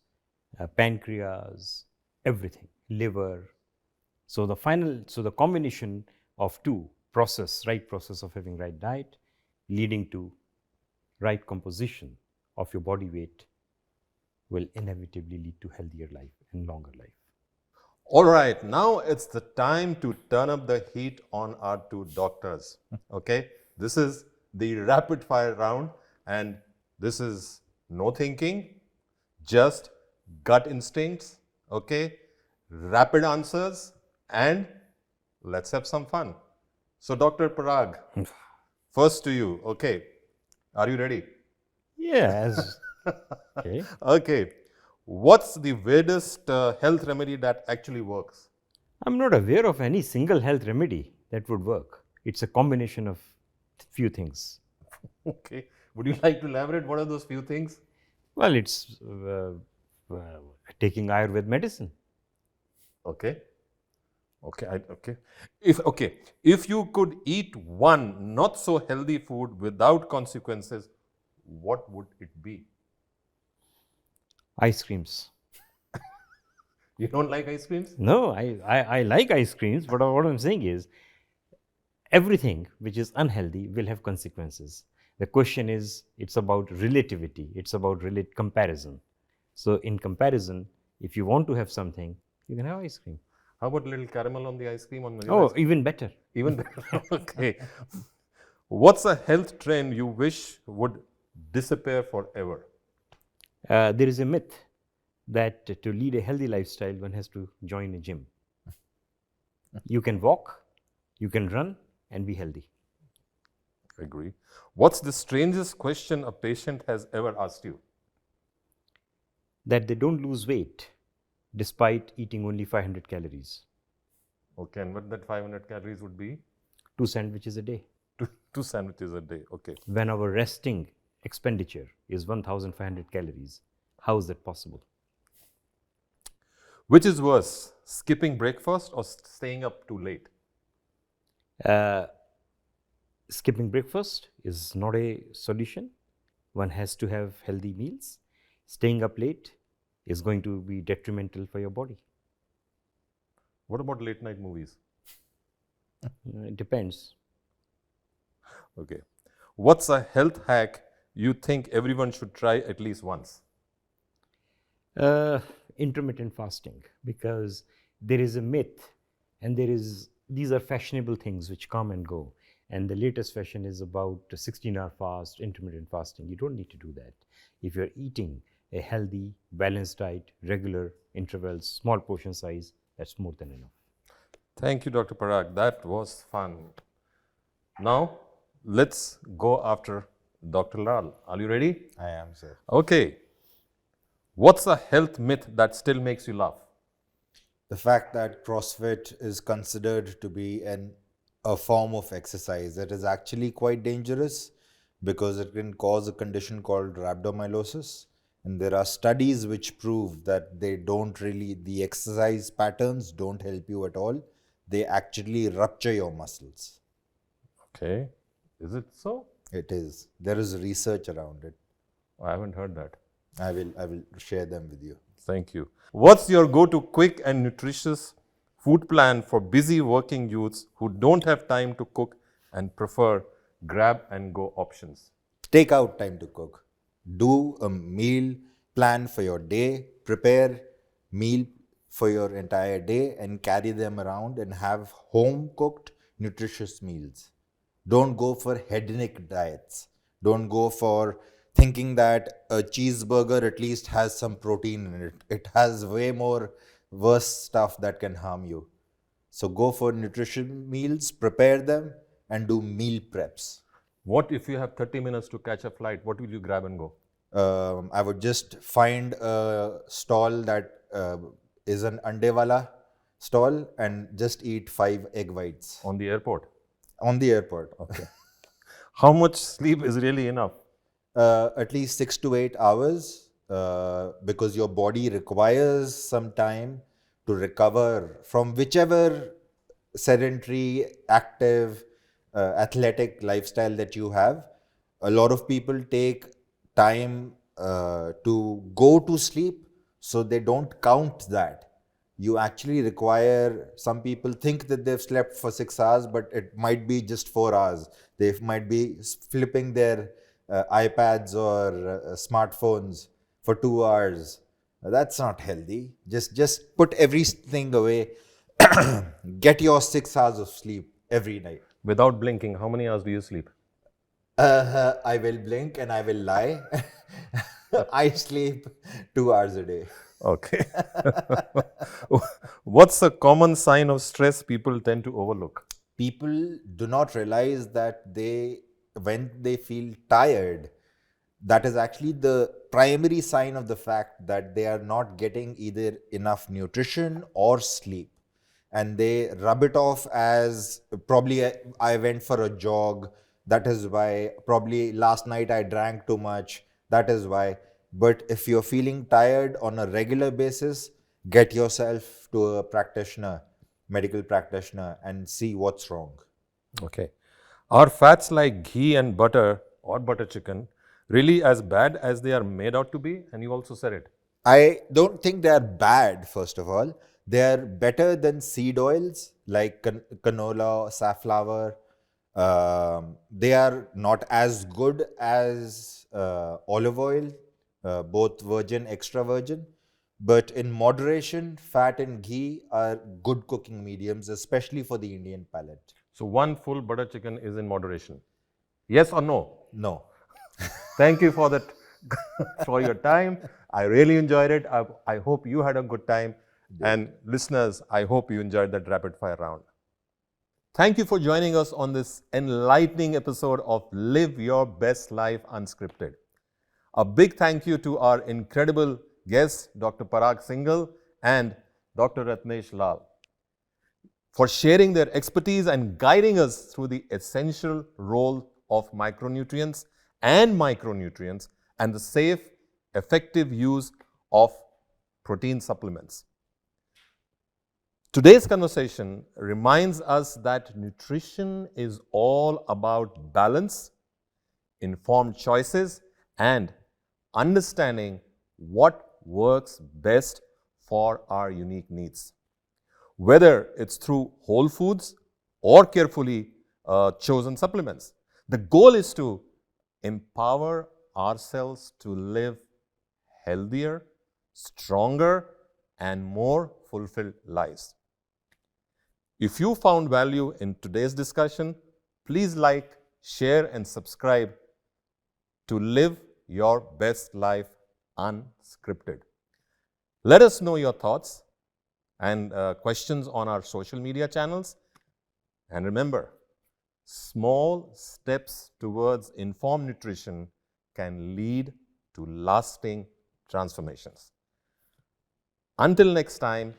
pancreas, everything, liver. So the combination of two right process of having right diet, leading to right composition of your body weight, will inevitably lead to healthier life and longer life. All right, now it's the time to turn up the heat on our two doctors. Okay, this is the rapid fire round, and this is no thinking, just gut instincts. Okay, rapid answers, and let's have some fun. So, Dr. Parag, first to you. Okay, are you ready? Yes. Okay. Okay, what's the weirdest health remedy that actually works? I'm not aware of any single health remedy that would work. It's a combination of few things. Okay, would you like to elaborate? What are those few things? Well, it's taking Ayurveda medicine. Okay. Okay. If you could eat one not so healthy food without consequences, what would it be? Ice creams. You don't like ice creams? No, I like ice creams, but what I'm saying is everything which is unhealthy will have consequences. The question is, it's about relativity, it's about comparison. So in comparison, if you want to have something, you can have ice cream. How about a little caramel on the ice cream? Oh, even better. Even better. Okay. What's a health trend you wish would disappear forever? There is a myth that to lead a healthy lifestyle, one has to join a gym. You can walk, you can run, and be healthy. I agree. What's the strangest question a patient has ever asked you? That they don't lose weight despite eating only 500 calories. Okay, and what that 500 calories would be? 2 sandwiches a day. Two sandwiches a day. Okay. When our resting expenditure is 1,500 calories, how is that possible? Which is worse, skipping breakfast or staying up too late? Skipping breakfast is not a solution. One has to have healthy meals. Staying up late is going to be detrimental for your body. What about late night movies? It depends. Okay. What's a health hack you think everyone should try at least once? Intermittent fasting, because there is a myth and these are fashionable things which come and go. And the latest fashion is about a 16-hour fast, intermittent fasting. You don't need to do that. If you're eating a healthy, balanced diet, regular intervals, small portion size, that's more than enough. Thank you, Dr. Parag. That was fun. Now, let's go after Dr. Lal. Are you ready? I am, sir. Okay. What's a health myth that still makes you laugh? The fact that CrossFit is considered to be an a form of exercise. It is actually quite dangerous because it can cause a condition called rhabdomyolysis. And there are studies which prove that the exercise patterns don't help you at all. They actually rupture your muscles. Okay. Is it so? It is. There is research around it. I haven't heard that. I will share them with you. Thank you. What's your go-to quick and nutritious food plan for busy working youths who don't have time to cook and prefer grab-and-go options? Take out time to cook. Do a meal plan for your day. Prepare meal for your entire day and carry them around and have home-cooked, nutritious meals. Don't go for hedonic diets. Don't go for thinking that a cheeseburger at least has some protein in it. It has way more worse stuff that can harm you. So go for nutrition meals, prepare them, and do meal preps. What if you have 30 minutes to catch a flight? What will you grab and go? I would just find a stall that is an andewala stall and just eat 5 egg whites On the airport? on the airport. Okay. How much sleep is really enough? At least 6 to 8 hours because your body requires some time to recover from whichever sedentary, active, athletic lifestyle that you have. A lot of people take time to go to sleep, so they don't count that. You actually require, some people think that they've slept for 6 hours, but it might be just 4 hours. They might be flipping their iPads or smartphones for 2 hours. That's not healthy. Just put everything away. Get your 6 hours of sleep every night. Without blinking, how many hours do you sleep? I will blink and I will lie. I sleep 2 hours a day. Okay. What's a common sign of stress people tend to overlook? People do not realize that when they feel tired, that is actually the primary sign of the fact that they are not getting either enough nutrition or sleep. And they rub it off as probably I went for a jog, that is why. Probably last night I drank too much, that is why. But if you're feeling tired on a regular basis, get yourself to a practitioner, medical practitioner, and see what's wrong. Okay. Are fats like ghee and butter or butter chicken really as bad as they are made out to be? And you also said it. I don't think they are bad, first of all. They are better than seed oils like canola, safflower. They are not as good as olive oil, both virgin, extra virgin. But in moderation, fat and ghee are good cooking mediums, especially for the Indian palate. So one full butter chicken is in moderation. Yes or no? No. Thank you for that, for your time. I really enjoyed it. I hope you had a good time. And listeners, I hope you enjoyed that rapid fire round. Thank you for joining us on this enlightening episode of Live Your Best Life Unscripted. A big thank you to our incredible guests, Dr. Parag Singhal and Dr. Ratnesh Lal, for sharing their expertise and guiding us through the essential role of micronutrients and micronutrients and the safe, effective use of protein supplements. Today's conversation reminds us that nutrition is all about balance, informed choices, and understanding what works best for our unique needs. Whether it's through whole foods or carefully chosen supplements, the goal is to empower ourselves to live healthier, stronger, and more fulfilled lives. If you found value in today's discussion, please like, share, and subscribe to Live Your Best Life Unscripted. Let us know your thoughts and questions on our social media channels. And remember, small steps towards informed nutrition can lead to lasting transformations. Until next time,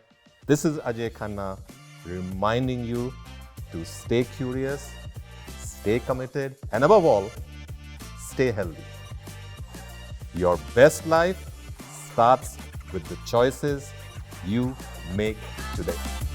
this is Ajay Khanna reminding you to stay curious, stay committed, and above all, stay healthy. Your best life starts with the choices you make today.